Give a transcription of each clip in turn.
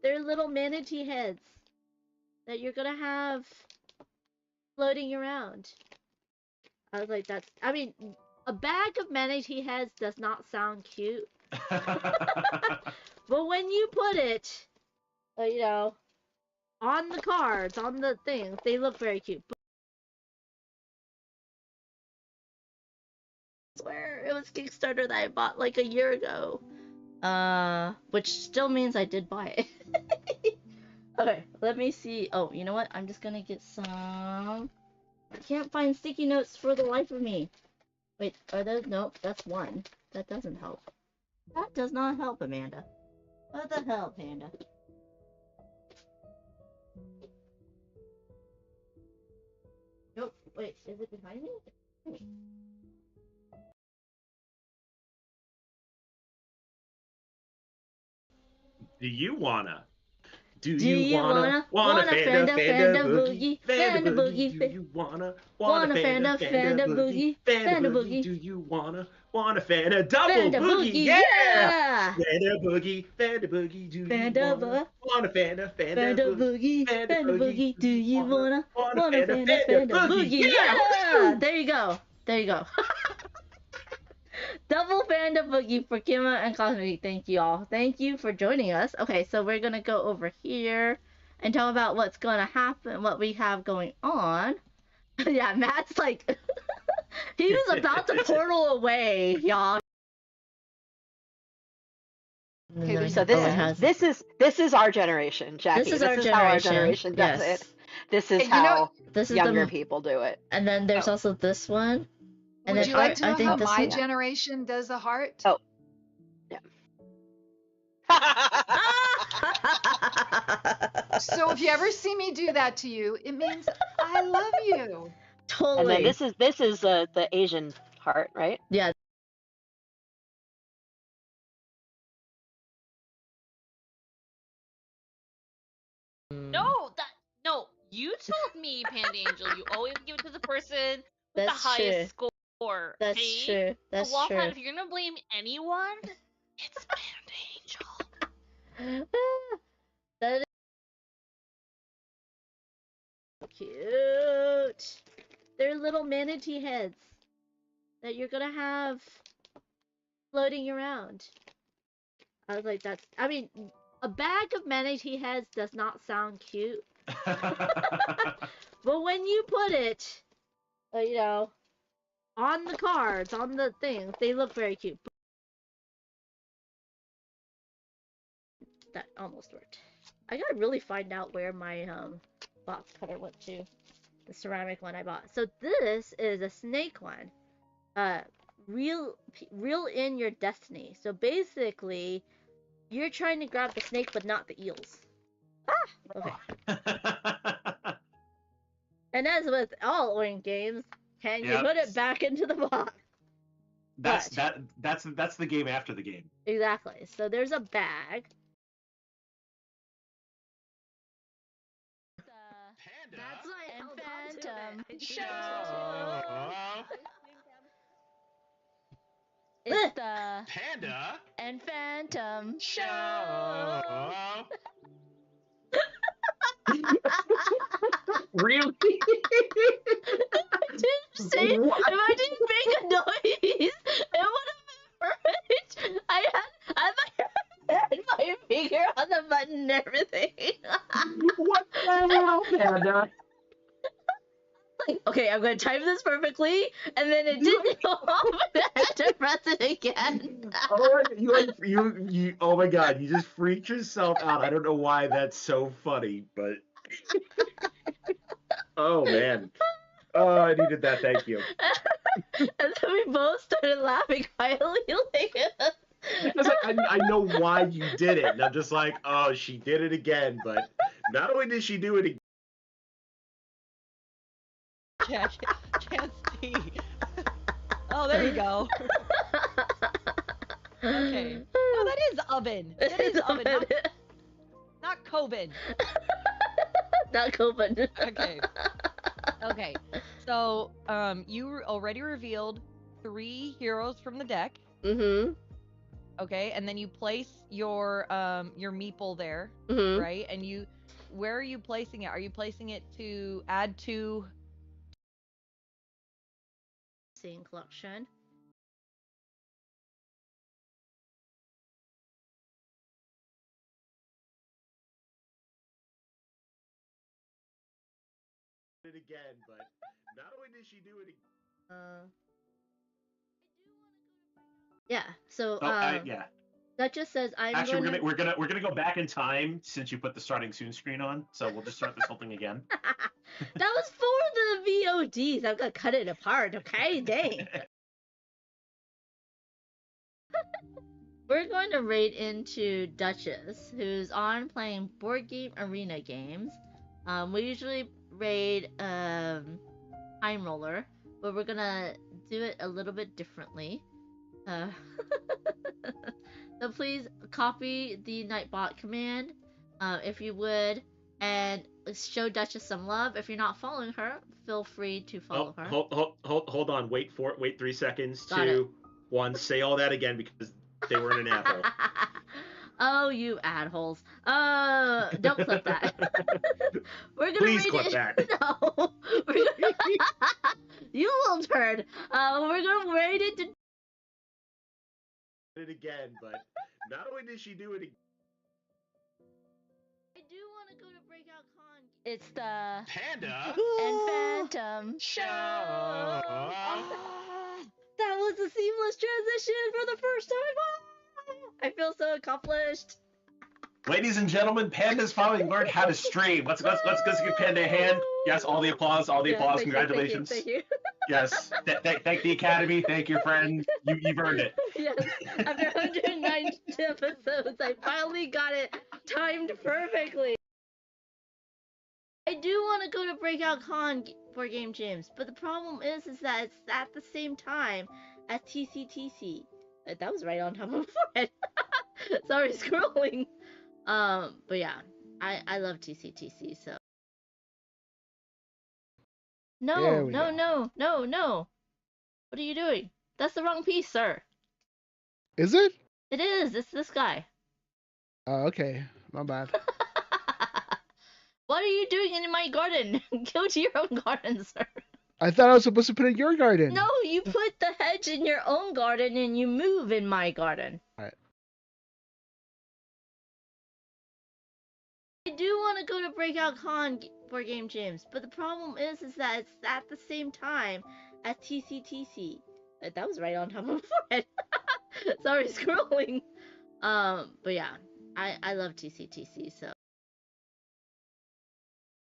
They're little manatee heads that you're gonna have floating around. I was like, that's. I mean, a bag of manatee heads does not sound cute. But when you put it, you know, on the cards, on the things, they look very cute. But I swear it was Kickstarter that I bought like a year ago. Which still means I did buy it. Okay, let me see. Oh, you know what? I'm just gonna get some. I can't find sticky notes for the life of me. Wait, are those? Nope, that's one. That doesn't help. That does not help, Amanda. What the hell, Panda? Nope, wait, is it behind me? Do you wanna? Do you wanna Fanda boogie, Fanda boogie, do you wanna Fanda boogie, Fanda boogie, do you wanna Fanda double Fanda boogie, boogie, yeah! Fanda boogie, do you Fanda wanna Fanda boogie, Fanda boogie, do you wanna Fanda boogie, boogie, yeah! There you go, there you go. Double Fanda boogie for Kima and Cosmic. Thank you all. Thank you for joining us. Okay, so we're gonna go over here and talk about what's gonna happen, what we have going on. Yeah, Matt's like, he was about to portal away, y'all. Okay, so this is our generation, Jackie. This is our how our generation does yes. it. This is how this is younger people do it. And then there's also this one. And Would you like to know how my is... generation does a heart? Oh. Yeah. So if you ever see me do that to you, it means I love you. Totally. And then this is the Asian heart, right? Yeah. No, you told me, Panda Angel, you always give it to the person with the highest score. That's true. That's so, true. If you're gonna blame anyone, it's Panda Angel. That is cute. They're little manatee heads that you're gonna have floating around. I was like, that's. I mean, a bag of manatee heads does not sound cute. But when you put it, you know, on the cards, on the things, they look very cute. That almost worked. I gotta really find out where my box cutter went to. The ceramic one I bought. So this is a snake one. Reel in your destiny. So basically, you're trying to grab the snake, but not the eels. Ah! Okay. And as with all Oink games, can you put it back into the box? That's the game after the game. Exactly. So there's a bag. Panda That's right. and Phantom Show. It's the Panda and Phantom Show. If Really? I didn't make a noise, it would have been perfect. I had my finger on the button and everything. What the hell, Panda? Like, okay, I'm gonna time this perfectly, and then it didn't go off, and I had to press it again. Oh my god, you just freaked yourself out. I don't know why that's so funny, but oh man. Oh, I needed that, thank you. And then we both started laughing quietly. I know why you did it, and I'm just like, oh, she did it again, but not only did she do it again. Can't see. Oh, there you go. Okay. Oh, that is oven. That is oven. Not Coven. Not Coven. Okay. Okay. So, you already revealed 3 heroes from the deck. Mm-hmm. Okay, and then you place your meeple there, Mhm. right? And where are you placing it? Are you placing it to add to? Seeing collection. It again, but not only did she do it again. Yeah. So Yeah. that just says I'm Actually, going to... we're gonna go back in time since you put the starting soon screen on. So we'll just start this whole thing again. That was for the VODs. I'm gonna cut it apart. Okay, dang. We're going to raid into Duchess, who's on playing board game arena games. We usually raid Time Roller, but we're gonna do it a little bit differently. So please copy the Nightbot command, if you would, and show Duchess some love. If you're not following her, feel free to follow her. Hold on. Wait 3 seconds. Got 2, 1. Say all that again because they were in an ad hole. Oh, you ad holes. Don't clip that. We're gonna Please read clip it. that. No. You little turd. We're gonna rate it to... It again, but not only did she do it again. I do want to go to Breakout Con. It's the Panda and Phantom Show. That was a seamless transition for the first time. I feel so accomplished. Ladies and gentlemen, Panda's finally learned how to stream. Let's give Panda a hand. Yes, all the applause, applause. Congratulations. Thank you. Yes, thank the Academy. Thank your friend. You've earned it. Yes, after 109 episodes, I finally got it timed perfectly. I do want to go to Breakout Con for Game Jams, but the problem is that it's at the same time as TCTC. That was right on top of my forehead. Sorry, scrolling. But yeah, I love TCTC, so. No. What are you doing? That's the wrong piece, sir. Is it? It is. It's this guy. Oh, okay. My bad. What are you doing in my garden? Go to your own garden, sir. I thought I was supposed to put it in your garden. No, you put the hedge in your own garden and you move in my garden. Alright. I do want to go to Breakout Con for Game Jams, but the problem is that it's at the same time as TCTC. That was right on top of my forehead. Sorry, scrolling. But yeah, I love TCTC, so.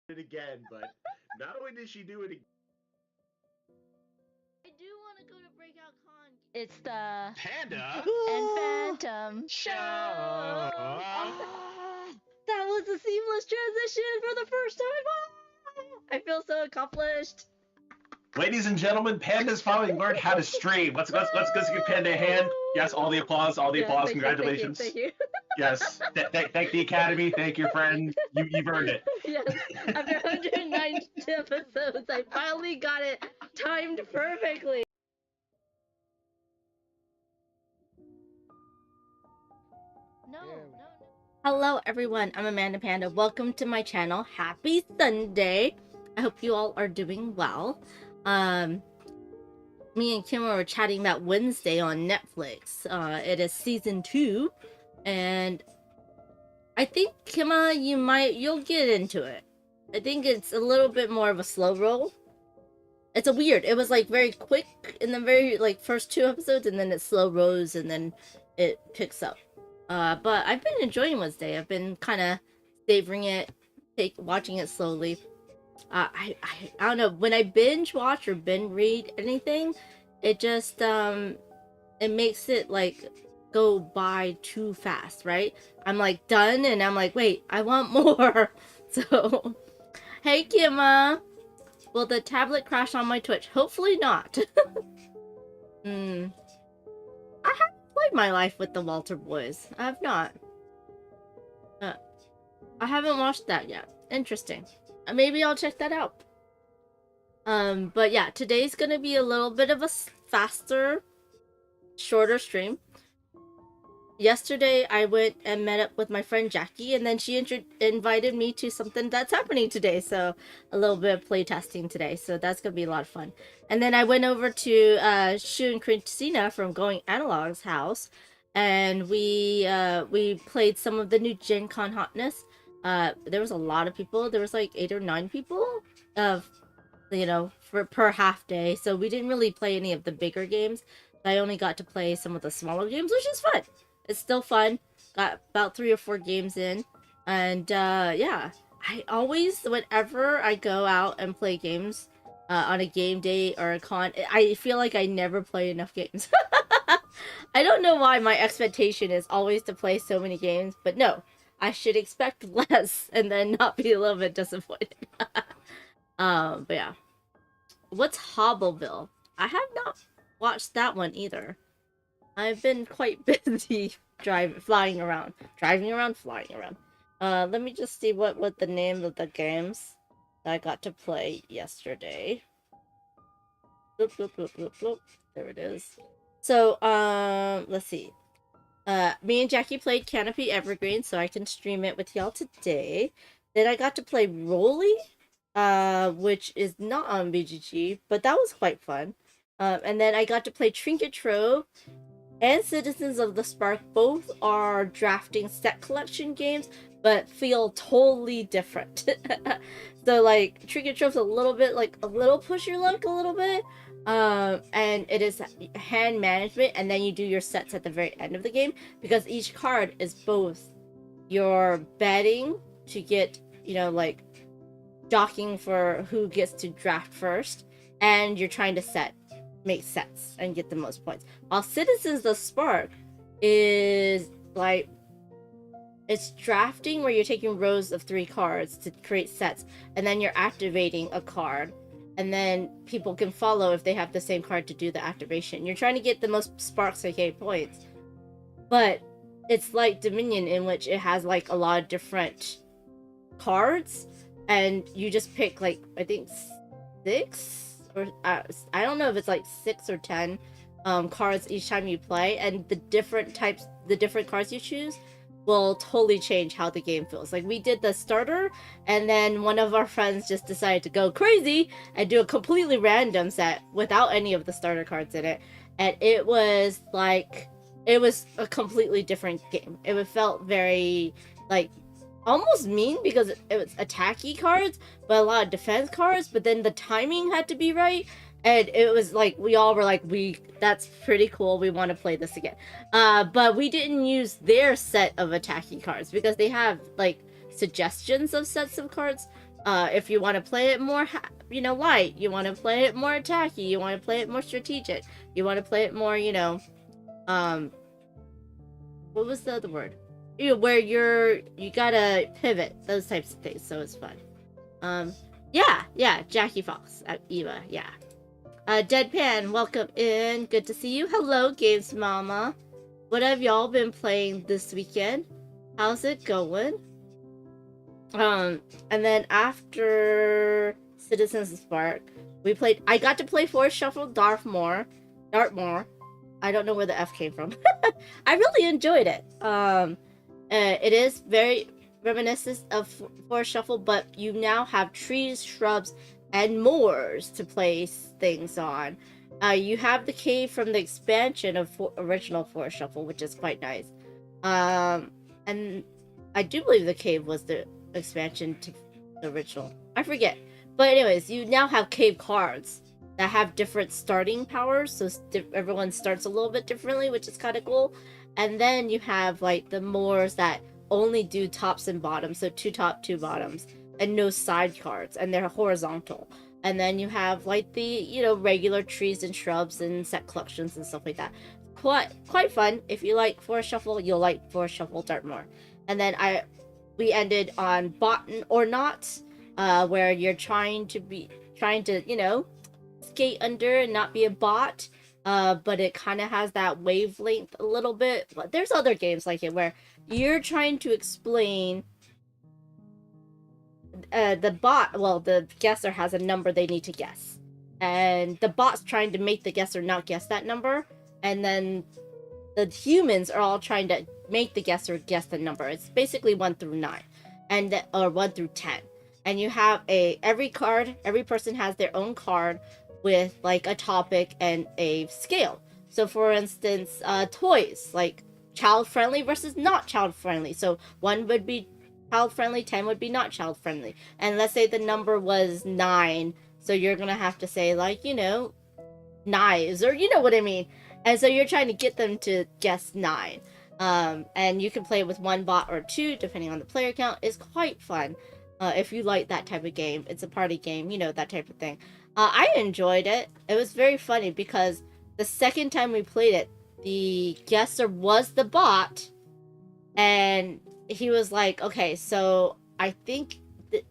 It again, but not only did she do it again. I do want to go to Breakout Con. It's the Panda and Phantom Show. That was a seamless transition for the first time. I feel so accomplished. Ladies and gentlemen, Panda's finally learned how to stream. Let's give Panda a hand. Yes, all the applause. Congratulations. Thank you. Yes, thank the Academy. Thank your friend. You've earned it. Yes, after 109 episodes, I finally got it timed perfectly. No. Hello everyone, I'm Amanda Panda. Welcome to my channel. Happy Sunday. I hope you all are doing well. Me and Kim were chatting about Wednesday on Netflix. It is season 2, and I think Kima, you'll get into it. I think it's a little bit more of a slow roll. It's it was like very quick in the very first 2 episodes, and then it slow rolls and then it picks up. But I've been enjoying Wednesday. I've been kind of savoring it, watching it slowly. I don't know, when I binge watch or binge read anything, it just it makes it go by too fast, right? I'm done and I'm wait, I want more. So hey Kima, will the tablet crash on my Twitch? Hopefully not. I haven't played My Life with the Walter Boys. I have not. I haven't watched that yet. Interesting. Maybe I'll check that out. But yeah, today's gonna be a little bit of a faster, shorter stream. yesterday I went and met up with my friend Jackie, and then she invited me to something that's happening today. So a little bit of playtesting today. So that's gonna be a lot of fun. And then I went over to Shu and Christina from Going Analog's house, and we played some of the new Gen Con Hotness. There was a lot of people. There was like 8 or 9 people of for per half day. So we didn't really play any of the bigger games. I only got to play some of the smaller games, which is fun. It's still fun. Got about 3 or 4 games in. And yeah, I always, whenever I go out and play games on a game day or a con, I feel like I never play enough games. I don't know why my expectation is always to play so many games, but no, I should expect less and then not be a little bit disappointed. But yeah. What's Hobbleville? I have not watched that one either. I've been quite busy flying around. Let me just see what the name of the games that I got to play yesterday. Bloop, bloop, bloop, bloop, bloop. There it is. So, let's see. Me and Jackie played Canopy Evergreen, so I can stream it with y'all today. Then I got to play Rolly, which is not on BGG, but that was quite fun. And then I got to play Trinket Trove and Citizens of the Spark. Both are drafting set collection games, but feel totally different. So like Trinket Trove's a little push your luck a little bit. And it is hand management, and then you do your sets at the very end of the game, because each card is both your betting to get, like jockeying for who gets to draft first, and you're trying to make sets and get the most points. While Citizens of the Spark is like, it's drafting where you're taking rows of 3 cards to create sets, and then you're activating a card, and then people can follow if they have the same card to do the activation. You're trying to get the most sparks, aka points. But it's like Dominion, in which it has like a lot of different cards, and you just pick like, I think 6 or I don't know if it's like 6 or 10 cards each time you play, and the different cards you choose will totally change how the game feels. Like, we did the starter, and then one of our friends just decided to go crazy and do a completely random set without any of the starter cards in it, and it was a completely different game. It felt very like almost mean, because it was attacky cards but a lot of defense cards, but then the timing had to be right, and it was like we all were like, that's pretty cool, we want to play this again. But we didn't use their set of attacky cards, because they have like suggestions of sets of cards. If you want to play it more light, you want to play it more attacky, you want to play it more strategic, you want to play it more what was the other word? Where you gotta pivot, those types of things, so it's fun. Yeah, Jackie Fox, Eva, yeah. Deadpan, welcome in, good to see you. Hello, Games Mama. What have y'all been playing this weekend? How's it going? And then after Citizens of Spark, I got to play Forest Shuffle Dartmoor. I don't know where the F came from. I really enjoyed it. It is very reminiscent of Forest Shuffle, but you now have trees, shrubs, and moors to place things on. You have the cave from the expansion of original Forest Shuffle, which is quite nice. And I do believe the cave was the expansion to the original. I forget. But anyways, you now have cave cards that have different starting powers, so everyone starts a little bit differently, which is kind of cool. And then you have like the moors that only do tops and bottoms, so 2 top, 2 bottoms, and no side cards, and they're horizontal. And then you have like the regular trees and shrubs and set collections and stuff like that. Quite fun. If you like Forest Shuffle, you'll like Forest Shuffle Dartmoor. And then we ended on Botan or Not, where you're trying to skate under and not be a bot, but it kind of has that wavelength a little bit. But there's other games like it where you're trying to explain the guesser has a number they need to guess, and the bot's trying to make the guesser not guess that number, and then the humans are all trying to make the guesser guess the number. It's basically 1 through 9, or 1 through 10. And you have every person has their own card with like a topic and a scale. So for instance, toys, like child friendly versus not child friendly. So 1 would be child friendly, 10 would be not child friendly. And let's say the number was 9, so you're gonna have to say like, knives, or you know what I mean. And so you're trying to get them to guess 9. And you can play with 1 bot or 2 depending on the player count. It's quite fun. If you like that type of game, it's a party game, that type of thing. I enjoyed it. It was very funny because the second time we played it, the guesser was the bot, and he was like, okay, so I think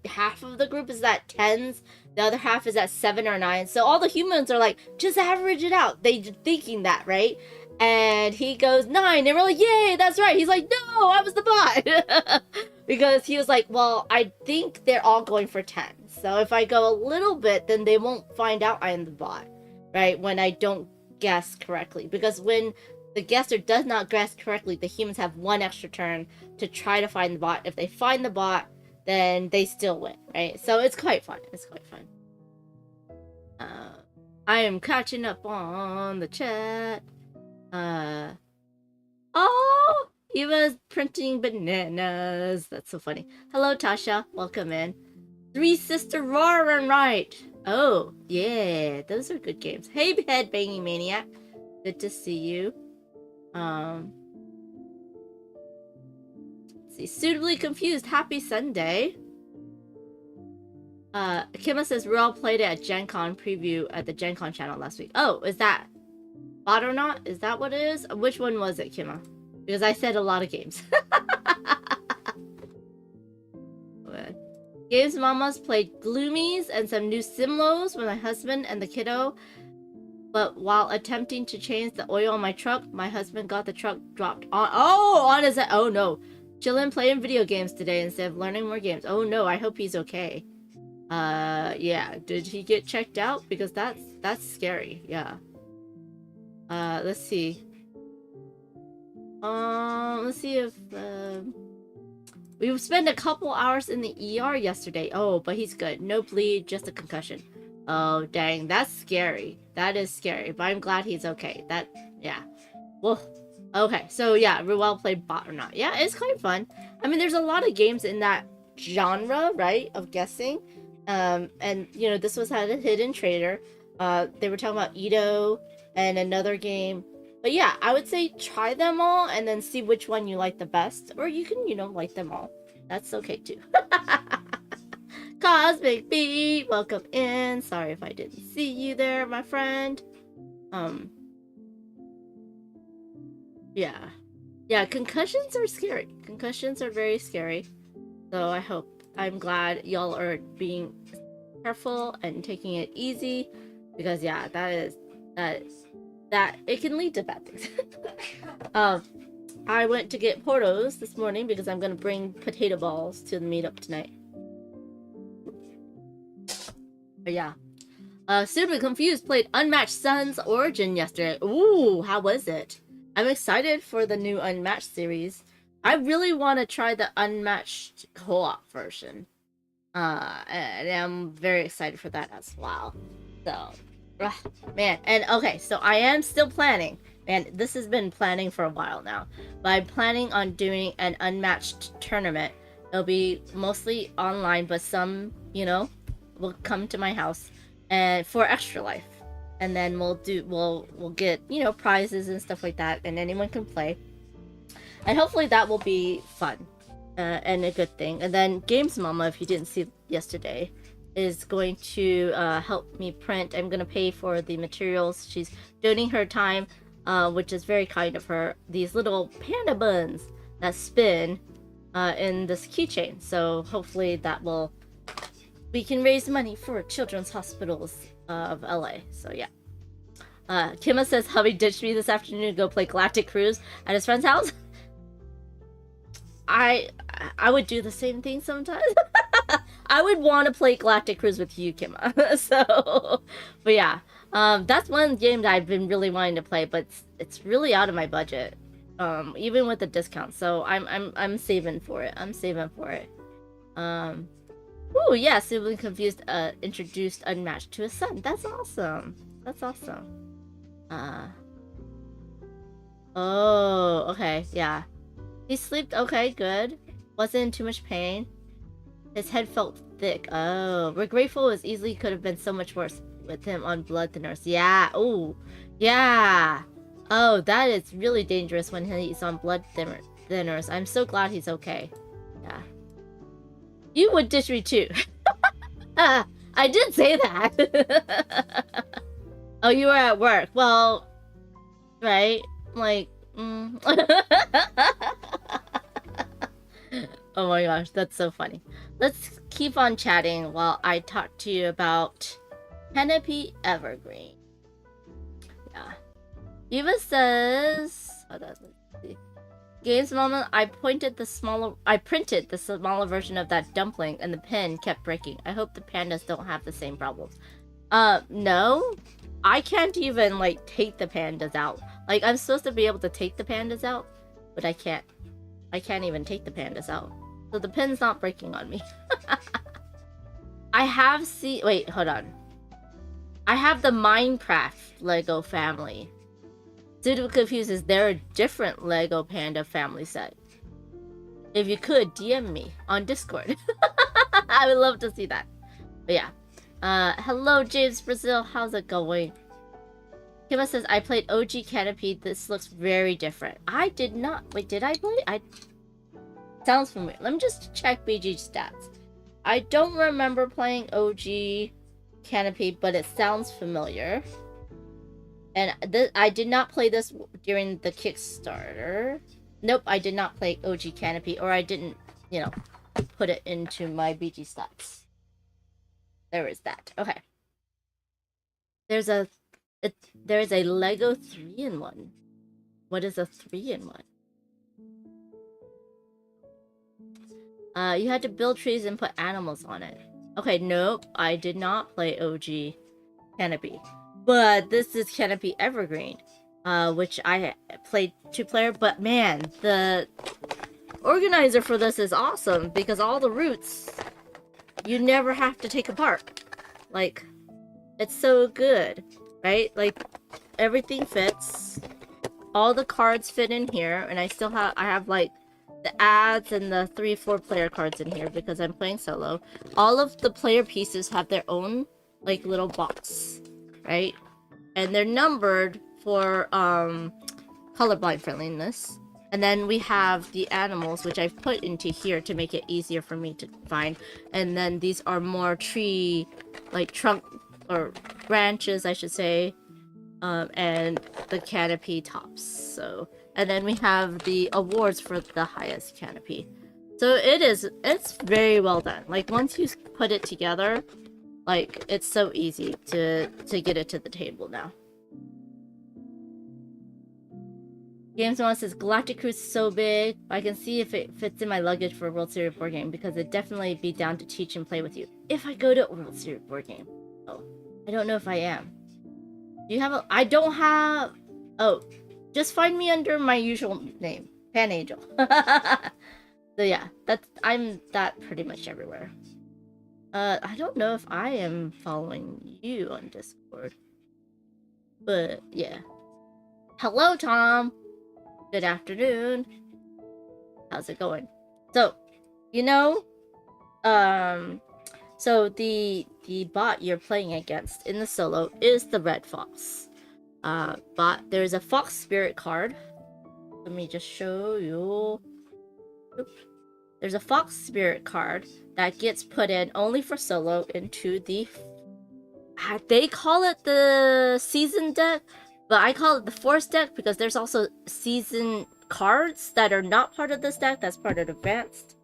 half of the group is at 10s, the other half is at 7 or 9. So all the humans are like, just average it out. They thinking that, right? And he goes 9, and we're like, yay, that's right. He's like, no, I was the bot. Because he was like, well, I think they're all going for 10. So if I go a little bit, then they won't find out I'm the bot, right? When I don't guess correctly. Because when the guesser does not guess correctly, the humans have 1 extra turn to try to find the bot. If they find the bot, then they still win, right? So it's quite fun. It's quite fun. I am catching up on the chat. Oh, Eva's printing bananas. That's so funny. Hello, Tasha. Welcome in. 3 Sister Roar and Right. Oh, yeah. Those are good games. Hey, Headbanging Maniac. Good to see you. Let's see. Suitably Confused. Happy Sunday. Kima says we all played it at Gen Con preview at the Gen Con channel last week. Oh, is that bot or not? Is that what it is? Which one was it, Kima? Because I said a lot of games. Games Mamas played Gloomies and some new Simlos with my husband and the kiddo. But while attempting to change the oil on my truck, my husband got the truck dropped on his... Oh no. Chillin' playing video games today instead of learning more games. Oh no, I hope he's okay. Yeah. Did he get checked out? Because that's scary. Yeah. Let's see. Let's see if we spent a couple hours in the ER yesterday. Oh, but he's good. No bleed, just a concussion. Oh, dang, that's scary. That is scary, but I'm glad he's okay. Yeah. Well, okay, so yeah, we well played bot or not. Yeah, it's quite fun. I mean, there's a lot of games in that genre, right, of guessing. And, this was had a hidden trader. They were talking about Edo and another game. But yeah, I would say try them all and then see which one you like the best. Or you can, like them all. That's okay too. Cosmic Beat, welcome in. Sorry if I didn't see you there, my friend. Yeah, concussions are scary. Concussions are very scary. So I'm glad y'all are being careful and taking it easy. Because yeah, that it can lead to bad things. I went to get Portos this morning because I'm gonna bring potato balls to the meetup tonight. But yeah. Super Confused played Unmatched Sons Origin yesterday. Ooh, how was it? I'm excited for the new Unmatched series. I really want to try the Unmatched co-op version. And I'm very excited for that as well. So, man. And okay, so I am still planning. And this has been planning for a while now. But I'm planning on doing an Unmatched tournament. It'll be mostly online, but some, will come to my house and for Extra Life. And then we'll get, prizes and stuff like that, and anyone can play. And hopefully that will be fun and a good thing. And then Games Mama, if you didn't see yesterday, is going to help me print. I'm going to pay for the materials. She's donating her time, which is very kind of her. These little panda buns that spin in this keychain. So hopefully we can raise money for children's hospitals of LA. So yeah. Kima says hubby ditched me this afternoon to go play Galactic Cruise at his friend's house. I would do the same thing sometimes. I would want to play Galactic Cruise with you, Kima. But yeah, that's one game that I've been really wanting to play, but it's really out of my budget. even with the discount. So I'm saving for it. I'm saving for it. Oh yeah, sibling confused. Introduced unmatched to a son. That's awesome. That's awesome. Oh, okay, yeah. He slept. Okay, good. Wasn't in too much pain. His head felt thick. Oh, we're grateful. It easily could have been so much worse with him on blood thinners. Yeah. Oh, yeah. Oh, that is really dangerous when he's on blood thinners. I'm so glad he's okay. Yeah. You would dish me too. I did say that. Oh, you were at work. Well, right? Like, Oh my gosh, that's so funny. Let's keep on chatting while I talk to you about Canopy Evergreen. Yeah. Eva says, let's see. Games moment, I printed the smaller version of that dumpling and the pen kept breaking. I hope the pandas don't have the same problems. No. I can't even like take the pandas out. Like I'm supposed to be able to take the pandas out, but I can't. I can't even take the pandas out. So the pen's not breaking on me. I have wait, hold on. I have the Minecraft Lego family. Pseudo confused, is there a different Lego Panda family set? If you could, DM me on Discord. I would love to see that. But yeah. Hello James Brazil, how's it going? Kima says, I played OG Canopy, this looks very different. I did not. Wait, did I play? Sounds familiar. Let me just check BG stats. I don't remember playing OG Canopy, but it sounds familiar. And I did not play this during the Kickstarter. Nope, I did not play OG Canopy, or I didn't, you know, put it into my BG stats. There is that. Okay. There's a Lego 3-in-1. What is a 3-in-1? You had to build trees and put animals on it. Okay, nope, I did not play OG Canopy. But this is Canopy Evergreen, which I played 2-player, but man, the organizer for this is awesome because all the roots you never have to take apart. Like, it's so good, right? Like, everything fits. All the cards fit in here, and I have like the ads and the 3-4 player cards in here because I'm playing solo. All of the player pieces have their own like little box, right? And they're numbered for colorblind friendliness. And then we have the animals, which I've put into here to make it easier for me to find. And then these are more tree, like trunk or branches, I should say, and the canopy tops. So, and then we have the awards for the highest canopy. So it's very well done. Like once you put it together, like it's so easy to get it to the table now. Games One says Galactic Cruise is so big. I can see if it fits in my luggage for a World Series board game because it'd definitely be down to teach and play with you. If I go to a World Series board game. Oh, I don't know if I am. Do you have a? I don't have. Oh, just find me under my usual name, Pan Angel. So yeah, I'm that pretty much everywhere. I don't know if I am following you on Discord, but yeah. Hello, Tom. Good afternoon. How's it going? So, you know, so the bot you're playing against in the solo is the Red Fox. Bot, there's a Fox Spirit card. Let me just show you. Oops. There's a Fox Spirit card that gets put in only for solo into the... They call it the season deck, but I call it the Force deck because there's also season cards that are not part of this deck. That's part of Advanced.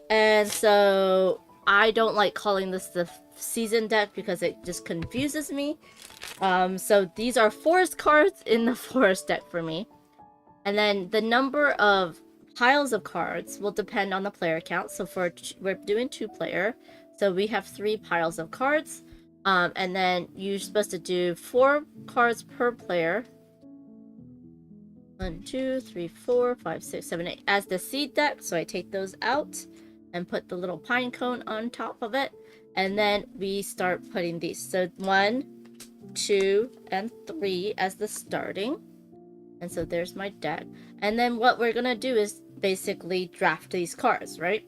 And so I don't like calling this the season deck because it just confuses me. So these are Forest cards in the Forest deck for me. And then the number of piles of cards will depend on the player count. So we're doing 2-player. So we have 3 piles of cards. And then you're supposed to do 4 cards per player. 1, 2, 3, 4, 5, 6, 7, 8 as the seed deck. So I take those out and put the little pine cone on top of it. And then we start putting these. So 1, 2, and 3 as the starting. And so there's my deck. And then what we're gonna do is basically draft these cards, right?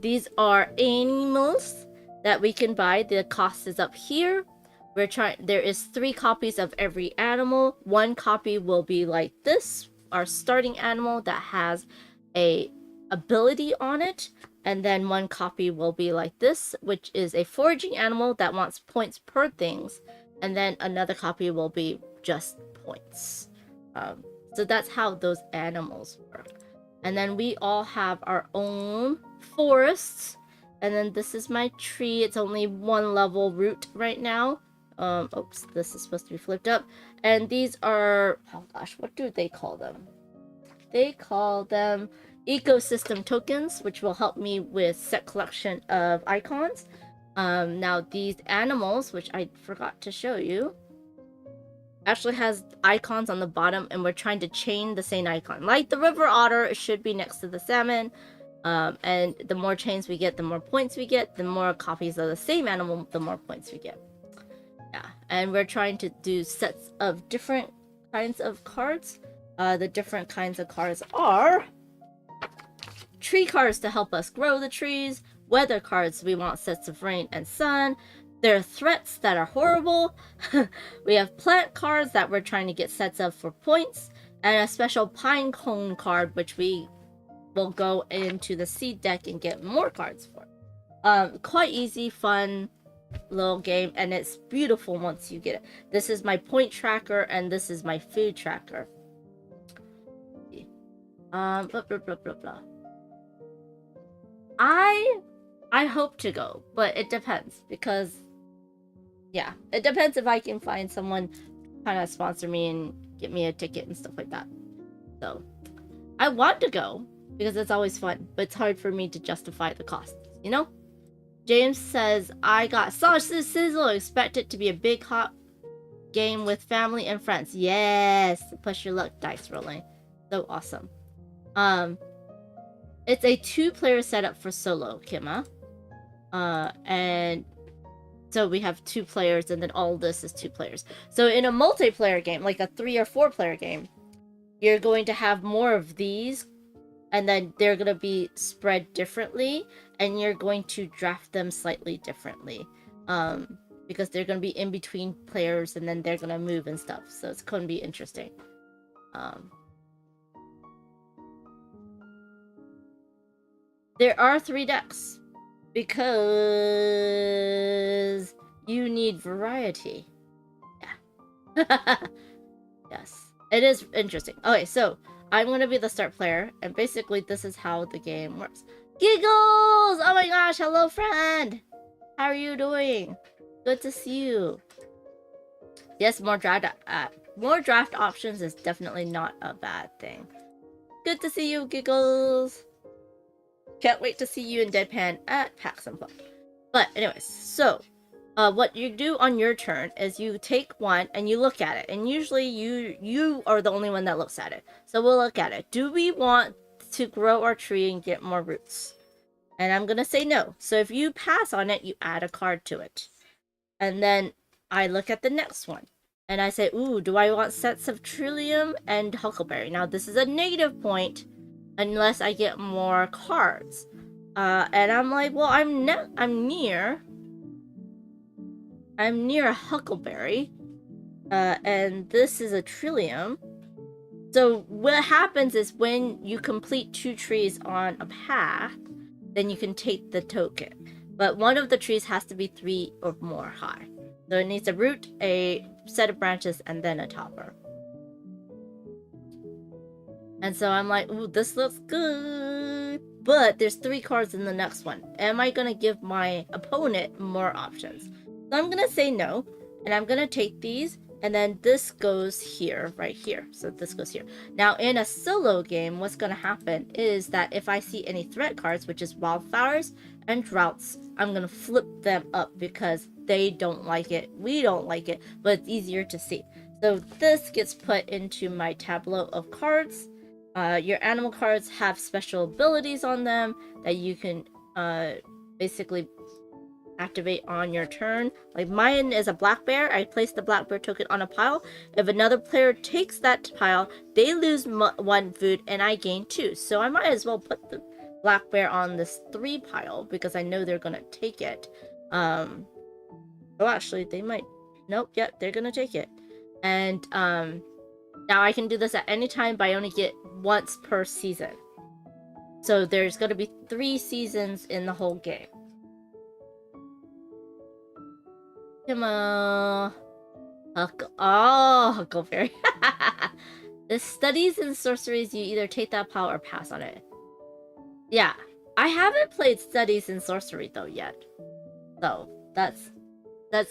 These are animals that we can buy. The cost is up here. There is 3 copies of every animal. 1 copy will be like this, our starting animal that has a ability on it. And then 1 copy will be like this, which is a foraging animal that wants points per things. And then another copy will be just points. So that's how those animals work. And then we all have our own forests. And then this is my tree. It's only 1 level root right now. Oops, this is supposed to be flipped up. And these are, oh gosh, what do they call them? They call them ecosystem tokens, which will help me with set collection of icons. Now these animals, which I forgot to show you, actually has icons on the bottom, and we're trying to chain the same icon. Like the river otter, it should be next to the salmon. And the more chains we get, the more points we get. The more copies of the same animal, the more points we get. Yeah, and we're trying to do sets of different kinds of cards. The different kinds of cards are tree cards to help us grow the trees, weather cards, we want sets of rain and sun. There are threats that are horrible. We have plant cards that we're trying to get sets of for points, and a special pine cone card, which we will go into the seed deck and get more cards for. Quite easy, fun little game, and it's beautiful once you get it. This is my point tracker, and this is my food tracker. Blah, blah, blah, blah, blah. I hope to go, but it depends, because yeah, it depends if I can find someone kind of sponsor me and get me a ticket and stuff like that. So I want to go because it's always fun, but it's hard for me to justify the cost, you know? James says, I got sausage sizzle. Expect it to be a big hot game with family and friends. Yes, push your luck dice rolling. So awesome. It's a 2-player setup for solo, Kima. And so we have 2 players, and then all this is 2 players. So in a multiplayer game, like a 3 or 4-player game, you're going to have more of these, and then they're going to be spread differently, and you're going to draft them slightly differently. Because they're going to be in between players, and then they're going to move and stuff. So it's going to be interesting. There are 3 decks because you need variety. Yeah. Yes, it is interesting. Okay, so I'm going to be the start player, and basically this is how the game works. Giggles! Oh my gosh, hello friend! How are you doing? Good to see you. Yes, more draft options is definitely not a bad thing. Good to see you, Giggles! Can't wait to see you in Deadpan at PAX Unplugged. But anyways, so what you do on your turn is you take one and you look at it, and usually you are the only one that looks at it. So we'll look at it. Do we want to grow our tree and get more roots? And I'm gonna say no. So if you pass on it, you add a card to it. And then I look at the next one and I say, ooh, do I want sets of Trillium and Huckleberry? Now this is a negative point unless I get more cards. And I'm like, well, I'm near a Huckleberry. And this is a Trillium. So what happens is when you complete 2 trees on a path, then you can take the token. But one of the trees has to be 3 or more high. So it needs a root, a set of branches, and then a topper. And so I'm like, ooh, this looks good. But there's 3 cards in the next one. Am I going to give my opponent more options? So I'm going to say no. And I'm going to take these. And then this goes here, right here. So this goes here. Now, in a solo game, what's going to happen is that if I see any threat cards, which is wildflowers and droughts, I'm going to flip them up because they don't like it. We don't like it, but it's easier to see. So this gets put into my tableau of cards. Your animal cards have special abilities on them that you can basically activate on your turn. Like mine is a black bear. I place the black bear token on a pile. If another player takes that pile, they lose 1 food and I gain 2. So I might as well put the black bear on this 3 pile because I know they're gonna take it. Oh, actually, they might. Nope. Yep, they're gonna take it. And now I can do this at any time, but I only get once per season. So there's gonna be 3 seasons in the whole game. Come on. Huckleberry. The studies and sorceries, you either take that pile or pass on it. Yeah. I haven't played studies and sorcery though yet. So that's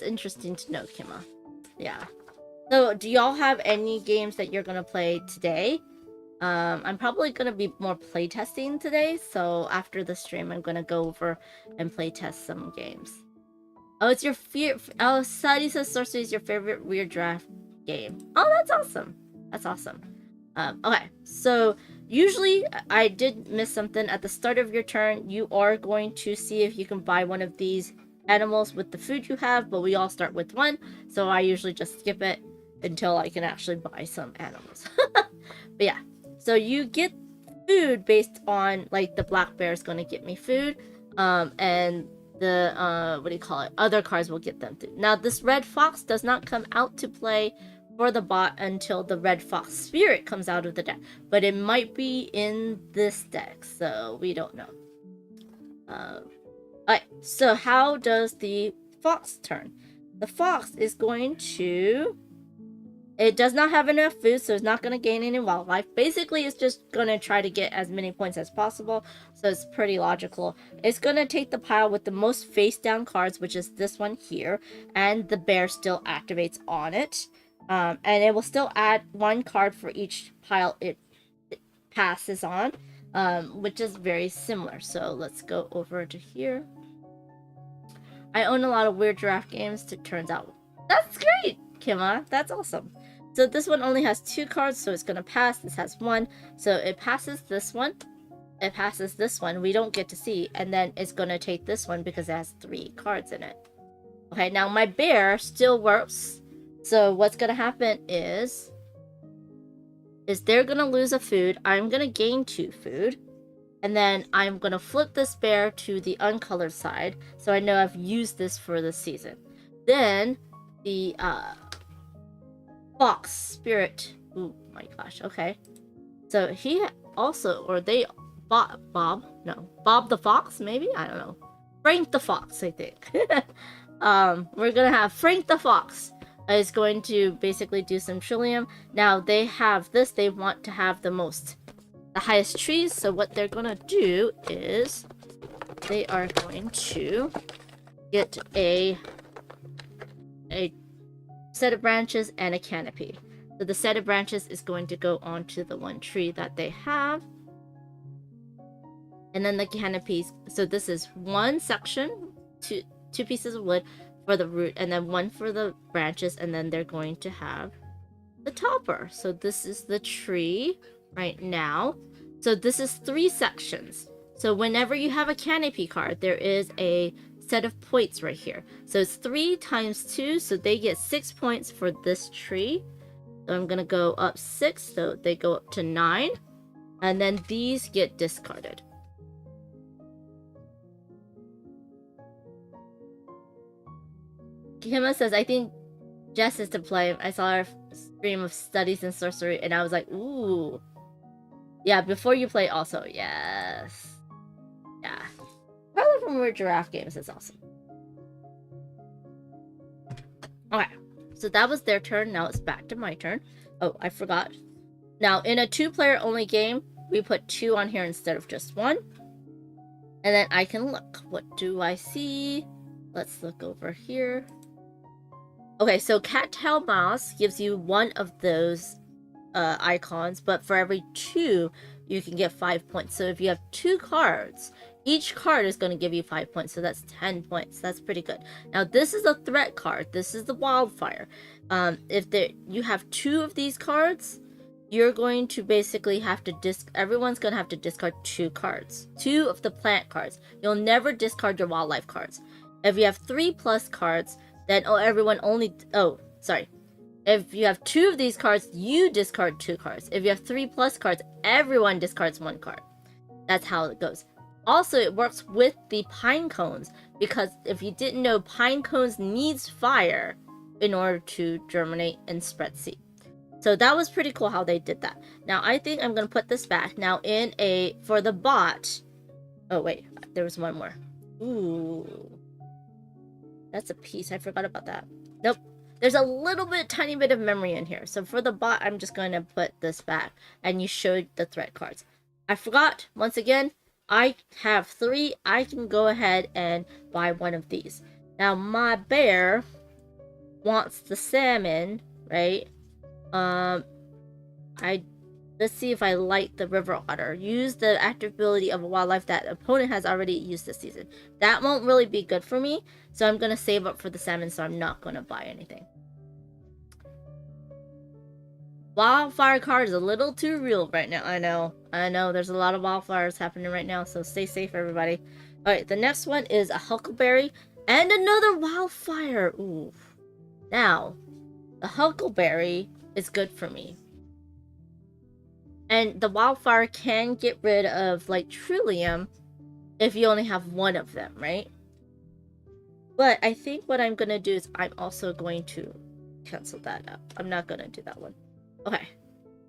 interesting to know, Kima. Yeah. So do y'all have any games that you're gonna play today? I'm probably gonna be more playtesting today, so after the stream I'm gonna go over and playtest some games. Oh, it's your Studies and Sorcery is your favorite weird draft game. Oh, that's awesome. That's awesome. Okay, so usually I did miss something. At the start of your turn, you are going to see if you can buy one of these animals with the food you have, but we all start with 1, so I usually just skip it until I can actually buy some animals. But yeah, so you get food based on, like, the black bear is going to get me food, and the what do you call it, other cards will get them through. Now this red fox does not come out to play for the bot until the red fox spirit comes out of the deck, but it might be in this deck, so we don't know. Alright, so how does the fox turn? The fox is going to, it does not have enough food, so it's not going to gain any wildlife. Basically, it's just going to try to get as many points as possible, so it's pretty logical. It's going to take the pile with the most face-down cards, which is this one here, and the bear still activates on it. And it will still add 1 card for each pile it passes on, which is very similar. So let's go over to here. I own a lot of weird draft games, it turns out. That's great, Kima. That's awesome. So this one only has 2 cards, so it's going to pass. This has 1, so it passes this one. It passes this one. We don't get to see. And then it's going to take this one because it has 3 cards in it. Okay, now my bear still works. So what's going to happen is they're going to lose a food. I'm going to gain 2 food. And then I'm going to flip this bear to the uncolored side. So I know I've used this for the season. Then the fox spirit. Oh my gosh. Okay. So he also, or they, Bob the fox, maybe? I don't know. Frank the fox, I think. We're going to have Frank the fox is going to basically do some trillium. Now they have this, they want to have the highest trees, so what they're gonna do is they are going to get a set of branches and a canopy. So the set of branches is going to go onto the 1 tree that they have, and then the canopies, so this is 1 section, two pieces of wood for the root, and then 1 for the branches, and then they're going to have the topper. So this is the tree right now. So this is 3 sections. So whenever you have a canopy card, there is a set of points right here. So it's 3 times 2, so they get 6 points for this tree. So I'm gonna go up 6, so they go up to 9, and then these get discarded. Kima says, I think Jess is to play. I saw her stream of Studies in Sorcery, and I was like, ooh. Yeah, before you play also, yes. Yeah. Probably from Weird Giraffe Games is awesome. Okay, so that was their turn. Now it's back to my turn. Oh, I forgot. Now, in a 2-player only game, we put 2 on here instead of just 1. And then I can look. What do I see? Let's look over here. Okay, so Cat Tail Mouse gives you 1 of those icons, but for every 2, you can get 5 points. So if you have 2 cards, Each card is going to give you 5 points, so that's 10 points. That's pretty good. Now, this is a threat card. This is the wildfire. If you have 2 of these cards, you're going to basically have to everyone's going to have to discard 2 cards. 2 of the plant cards. You'll never discard your wildlife cards. If you have 3+ cards, then if you have 2 of these cards, you discard 2 cards. If you have 3+ cards, everyone discards 1 card. That's how it goes. Also, it works with the pine cones, because if you didn't know, pine cones needs fire in order to germinate and spread seed. So that was pretty cool how they did that. Now, I think I'm going to put this back. Now, for the bot... Oh, wait. There was one more. Ooh. That's a piece. I forgot about that. Nope. There's a tiny bit of memory in here. So for the bot, I'm just going to put this back. And you showed the threat cards. I forgot. Once again, I have 3. I can go ahead and buy one of these. Now, my bear wants the salmon, right? Let's see if I like the river otter. Use the active ability of a wildlife that opponent has already used this season. That won't really be good for me, so I'm going to save up for the salmon, so I'm not going to buy anything. Wildfire card is a little too real right now. I know, there's a lot of wildfires happening right now, so stay safe, everybody. Alright, the next one is a huckleberry and another wildfire. Ooh. Now, the huckleberry is good for me. And the wildfire can get rid of, like, Trillium if you only have 1 of them, right? But I think what I'm going to do is I'm also going to cancel that out. I'm not going to do that one. Okay.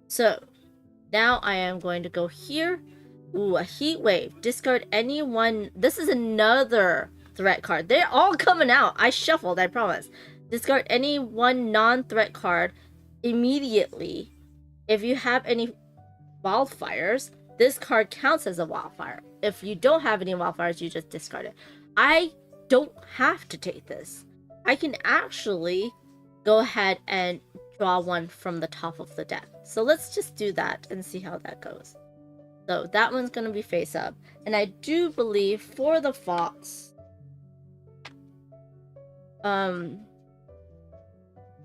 So, now I am going to go here. Ooh, a heat wave. Discard any one. This is another threat card. They're all coming out. I shuffled, I promise. Discard any one non-threat card immediately. If you have any wildfires, this card counts as a wildfire. If you don't have any wildfires, you just discard it. I don't have to take this. I can actually go ahead and draw one from the top of the deck. So let's just do that and see how that goes. So that one's going to be face up. And I do believe for the fox,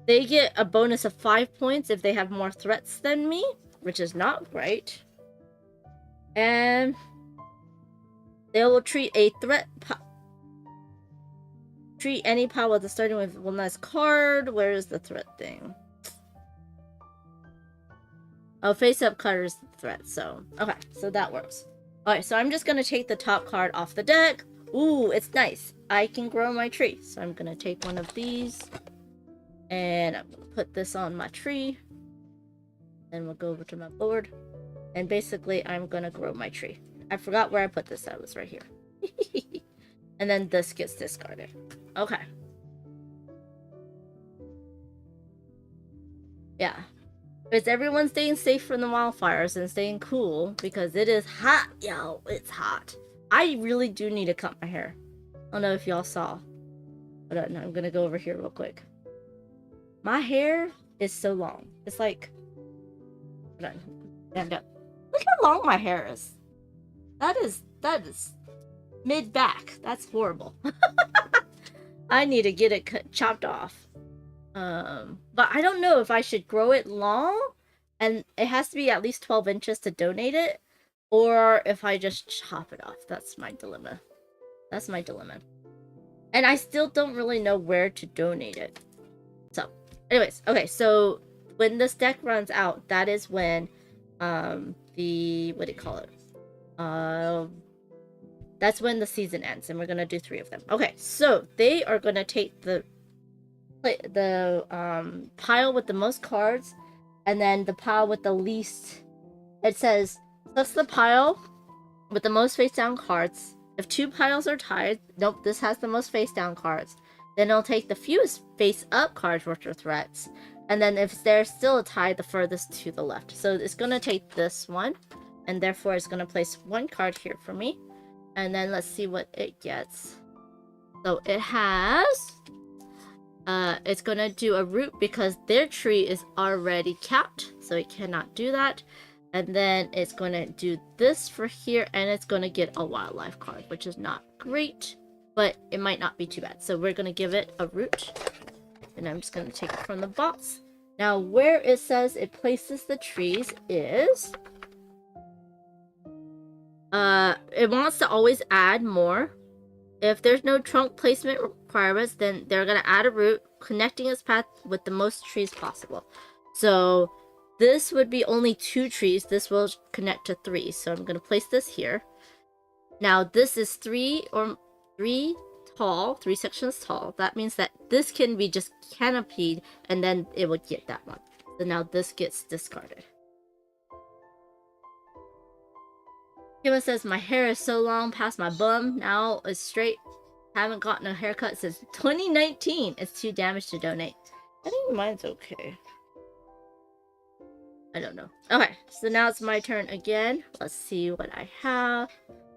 they get a bonus of 5 points if they have more threats than me, which is not great. And they will treat a threat treat any power that's starting with one less card. Where is the threat thing? Oh, face up card is the threat, so okay, so that works. Alright, so I'm just gonna take the top card off the deck. Ooh, it's nice. I can grow my tree. So I'm gonna take one of these and I'm gonna put this on my tree. Then we'll go over to my board. And basically I'm gonna grow my tree. I forgot where I put this. That was right here. And then this gets discarded. Okay. Yeah. Is everyone staying safe from the wildfires and staying cool? Because it is hot, yo. It's hot. I really do need to cut my hair. I don't know if y'all saw. But I'm gonna go over here real quick. My hair is so long. It's like... Hold on. Stand up. Look how long my hair is. That is mid-back. That's horrible. I need to get it chopped off. But I don't know if I should grow it long, and it has to be at least 12 inches to donate it, or if I just chop it off. That's my dilemma. That's my dilemma. And I still don't really know where to donate it. So, anyways, okay, so when this deck runs out, that is when, what do you call it? That's when the season ends, and we're gonna do 3 of them. Okay, so they are gonna take the pile with the most cards, and then the pile with the least. It says that's the pile with the most face down cards. If 2 piles are tied, nope, this has the most face down cards. Then it'll take the fewest face up cards, which are threats. And then if there's still a tie, the furthest to the left. So it's gonna take this one, and therefore it's gonna place 1 card here for me. And then let's see what it gets. So it has... it's gonna do a root because their tree is already capped, so it cannot do that. And then it's going to do this for here, and it's going to get a wildlife card, which is not great, but it might not be too bad. So we're going to give it a root, and I'm just going to take it from the box. Now, where it says it places the trees is... it wants to always add more. If there's no trunk placement requirements, then they're going to add a root, connecting its path with the most trees possible. So... this would be only 2 trees. This will connect to 3. So I'm going to place this here. Now this is 3 tall, 3 sections tall. That means that this can be just canopied and then it would get that one. So now this gets discarded. Kima says, my hair is so long past my bum. Now it's straight. Haven't gotten a haircut since 2019. It's too damaged to donate. I think mine's okay. I don't know. Okay, so now it's my turn again. Let's see what I have.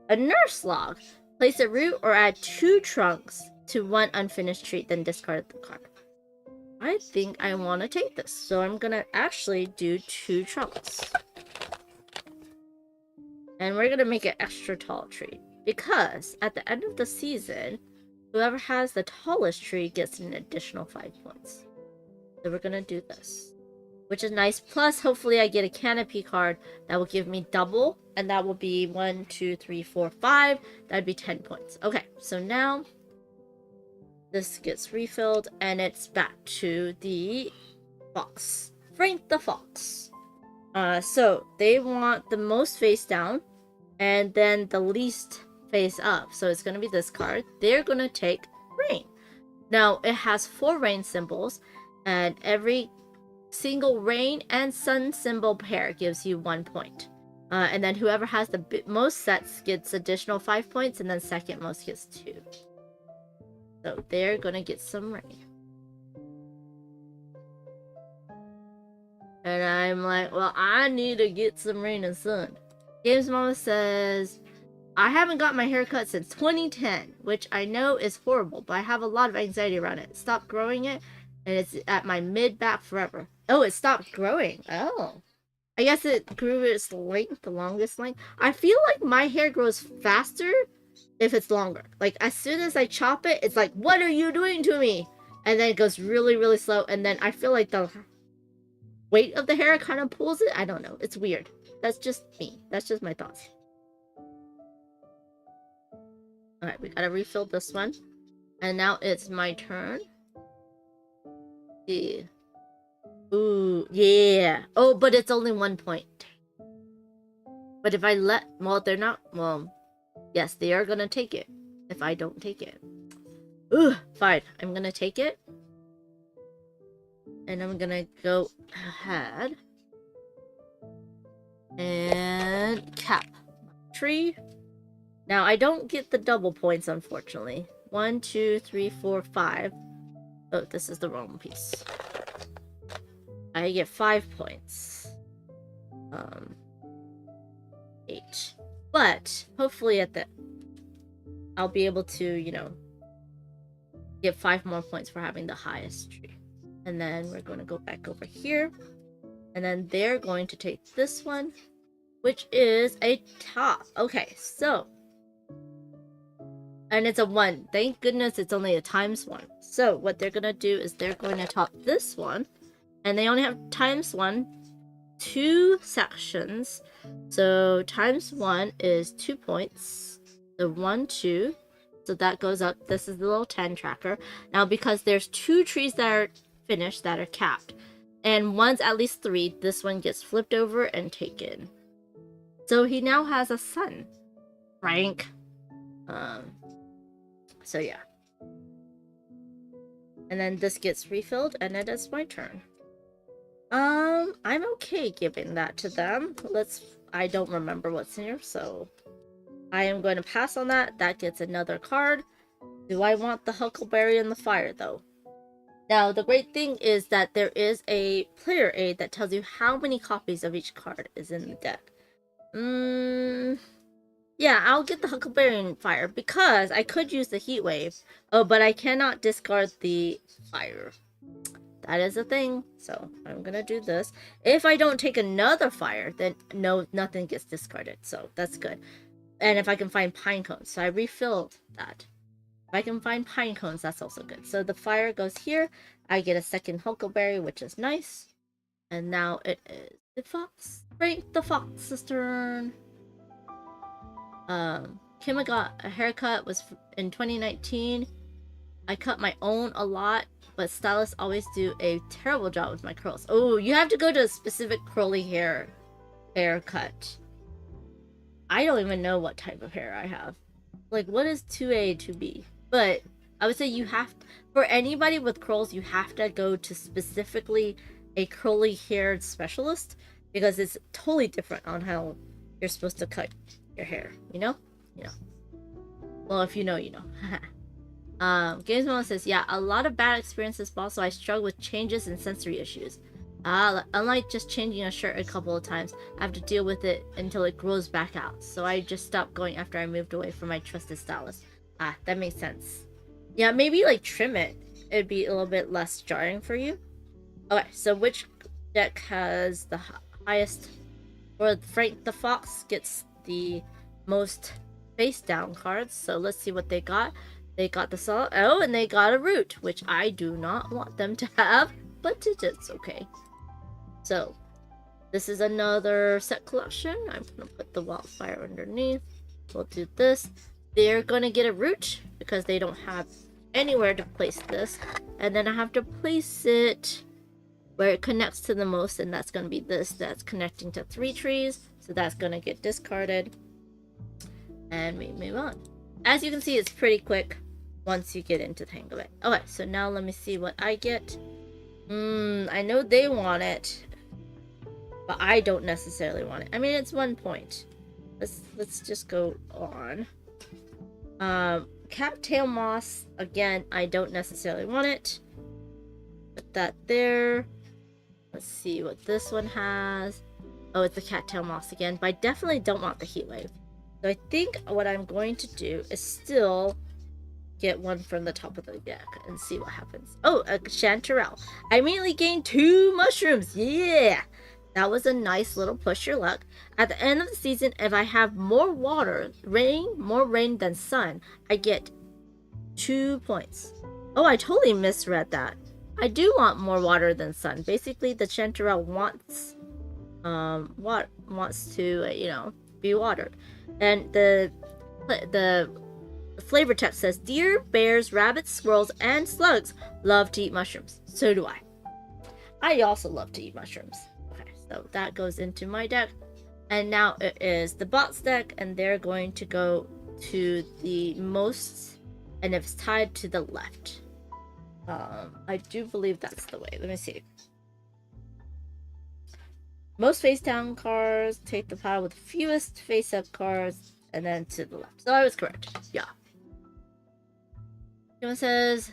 A nurse log. Place a root or add 2 trunks to 1 unfinished tree, then discard the card. I think I want to take this, so I'm gonna actually do 2 trunks. And we're gonna make an extra tall tree, because at the end of the season, whoever has the tallest tree gets an additional 5 points. So we're gonna do this, which is nice. Plus, hopefully I get a canopy card that will give me double, and that will be 1, 2, 3, 4, 5. That'd be 10 points. Okay, so now this gets refilled, and it's back to the fox. Frank the fox. So they want the most face down, and then the least face up. So it's gonna be this card. They're gonna take rain. Now it has 4 rain symbols, and every single rain and sun symbol pair gives you 1 point. And then whoever has the most sets gets additional 5 points, and then second most gets 2. So they're gonna get some rain. And I'm like, well, I need to get some rain and sun. Games Mama says, I haven't got my haircut since 2010, which I know is horrible, but I have a lot of anxiety around it. Stopped growing it, and it's at my mid-back forever. Oh, it stopped growing. Oh. I guess it grew its length, the longest length. I feel like my hair grows faster if it's longer. Like, as soon as I chop it, it's like, what are you doing to me? And then it goes really, really slow, and then I feel like the weight of the hair kind of pulls it. I don't know. It's weird. That's just me. That's just my thoughts. Alright, we gotta refill this one. And now it's my turn. Yeah. Ooh, yeah. Oh, but it's only 1 point. But if I let... well, they're not... well, yes, they are gonna take it. If I don't take it. Ooh, fine. I'm gonna take it. And I'm gonna go ahead and cap tree. Now I don't get the double points, unfortunately. 1, 2, 3, 4, 5. Oh, this is the wrong piece. I get 5 points. 8. But hopefully at the I'll be able to, you know, get 5 more points for having the highest tree. And then we're going to go back over here. And then they're going to take this one, which is a top. Okay, so. And it's a 1. Thank goodness it's only a ×1. So what they're going to do is they're going to top this one. And they only have ×1, 2 sections. So ×1 is 2 points. So 1, 2. So that goes up. This is the little 10 tracker. Now because there's 2 trees that are finished that are capped, and one's at least 3, this one gets flipped over and taken. So he now has a son, Frank. So yeah. And then this gets refilled, and it is my turn. I'm okay giving that to them. I don't remember what's here, so I am going to pass on that. That gets another card. Do I want the Huckleberry in the fire, though? Now, the great thing is that there is a player aid that tells you how many copies of each card is in the deck. Yeah, I'll get the Huckleberry in fire because I could use the Heat Wave. Oh, but I cannot discard the fire. That is a thing. So I'm gonna do this. If I don't take another fire, then no, nothing gets discarded. So that's good. And if I can find pine cones, so I refilled that. If I can find pine cones, that's also good. So the fire goes here. I get a second huckleberry, which is nice. And now it is the fox. Frank the Fox's turn. Kim got a haircut was in 2019. I cut my own a lot, but stylists always do a terrible job with my curls. Oh, you have to go to a specific curly haircut. I don't even know what type of hair I have. Like, what is 2A, 2B? But I would say you have to, for anybody with curls, you have to go to specifically a curly haired specialist because it's totally different on how you're supposed to cut your hair. You know? You know. Well, if you know, you know. Games Mom says, yeah, a lot of bad experiences, but also I struggle with changes and sensory issues. Unlike just changing a shirt a couple of times, I have to deal with it until it grows back out. So I just stopped going after I moved away from my trusted stylist. That makes sense. Yeah, maybe like trim it. It'd be a little bit less jarring for you. Okay, so which deck has the highest, or Frank the Fox gets the most face down cards. So let's see what they got. They got the solid, oh, and they got a root, which I do not want them to have, but it's okay. So this is another set collection. I'm gonna put the wildfire underneath. We'll do this. They're gonna get a root because they don't have anywhere to place this, and then I have to place it where it connects to the most, and that's gonna be this. That's connecting to 3 trees, so that's gonna get discarded, and we move on. As you can see, it's pretty quick once you get into the hang of it. Okay, so now let me see what I get. I know they want it, but I don't necessarily want it. I mean, it's 1 point. Let's just go on. Cattail moss, again, I don't necessarily want it. Put that there. Let's see what this one has. Oh, it's the cattail moss again, but I definitely don't want the heat wave. So I think what I'm going to do is still get one from the top of the deck and see what happens. Oh, a chanterelle. I immediately gained 2 mushrooms. Yeah! That was a nice little push your luck. At the end of the season, if I have more water, more rain than sun, I get 2 points. Oh, I totally misread that. I do want more water than sun. Basically, the chanterelle wants to, you know, be watered. And the flavor text says, deer, bears, rabbits, squirrels, and slugs love to eat mushrooms. So do I. I also love to eat mushrooms. Okay, so that goes into my deck. And now it is the bot's deck, and they're going to go to the most, and it's tied to the left. I do believe that's the way. Let me see. Most face down cards take the pile with the fewest face up cards, and then to the left. So I was correct. Yeah. Someone says,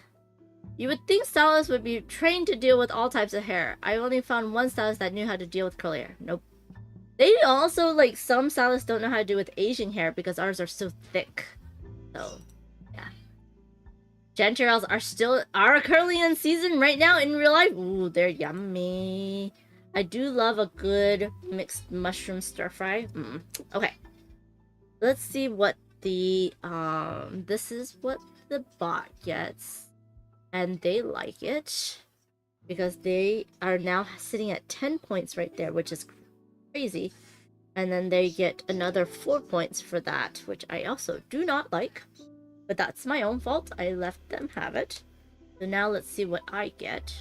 you would think stylists would be trained to deal with all types of hair. I only found one stylist that knew how to deal with curly hair. Nope. They also, like, some stylists don't know how to do with Asian hair because ours are so thick. So, yeah. Chanterelles are curly in season right now in real life. Ooh, they're yummy. I do love a good mixed mushroom stir fry. Okay. Let's see what the, this is what the bot gets. And they like it. Because they are now sitting at 10 points right there, which is crazy. And then they get another 4 points for that, which I also do not like. But that's my own fault. I let them have it. So now let's see what I get.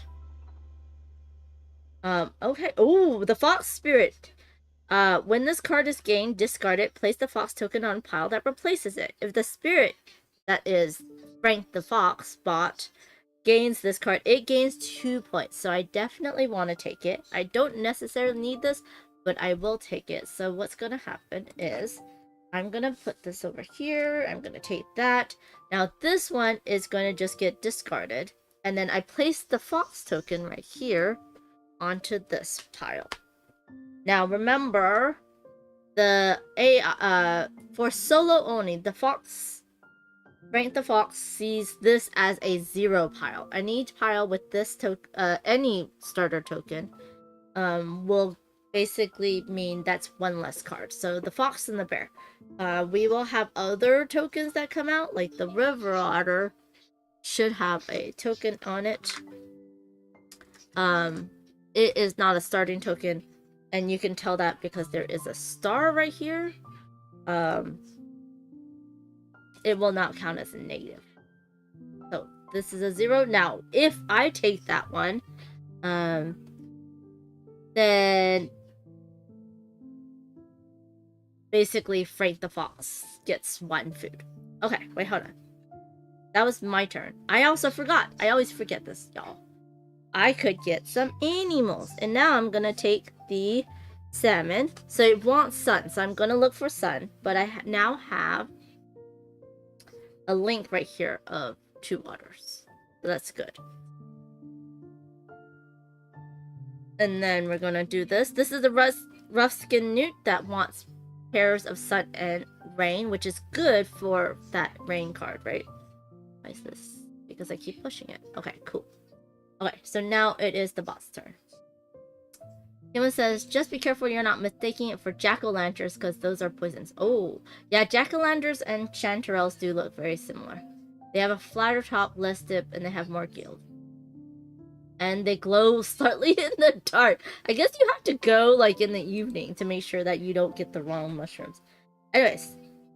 Okay. Oh, the Fox Spirit. When this card is gained, discard it. Place the Fox token on a pile that replaces it. If the Spirit, that is Frank the Fox bot, gains this card, it gains 2 points. So I definitely want to take it. I don't necessarily need this, but I will take it. So what's going to happen is I'm going to put this over here. I'm going to take that. Now this one is going to just get discarded. And then I place the Fox token right here onto this pile. Now remember, the for solo only, the Fox Frank the Fox sees this as a 0 pile, and each pile with this any starter token will basically mean that's one less card. So the fox and the bear. We will have other tokens that come out, like the river otter should have a token on it. It is not a starting token, and you can tell that because there is a star right here. It will not count as a negative. So this is a 0. Now, if I take that one, then basically Frank the Fox gets 1 food. Okay, wait, hold on. That was my turn. I also forgot. I always forget this, y'all. I could get some animals. And now I'm going to take the salmon. So it wants sun. So I'm going to look for sun. But I now have a link right here of 2 waters. So that's good. And then we're going to do this. This is the rough-skinned newt that wants pairs of sun and rain, which is good for that rain card, right? Why is this? Because I keep pushing it. Okay, cool. Okay, so now it is the bot's turn. Someone says, just be careful you're not mistaking it for jack-o'-lanterns, because those are poisons. Oh, yeah, jack-o'-lanterns and chanterelles do look very similar. They have a flatter top, less dip, and they have more gild. And they glow slightly in the dark. I guess you have to go, like, in the evening to make sure that you don't get the wrong mushrooms. Anyways,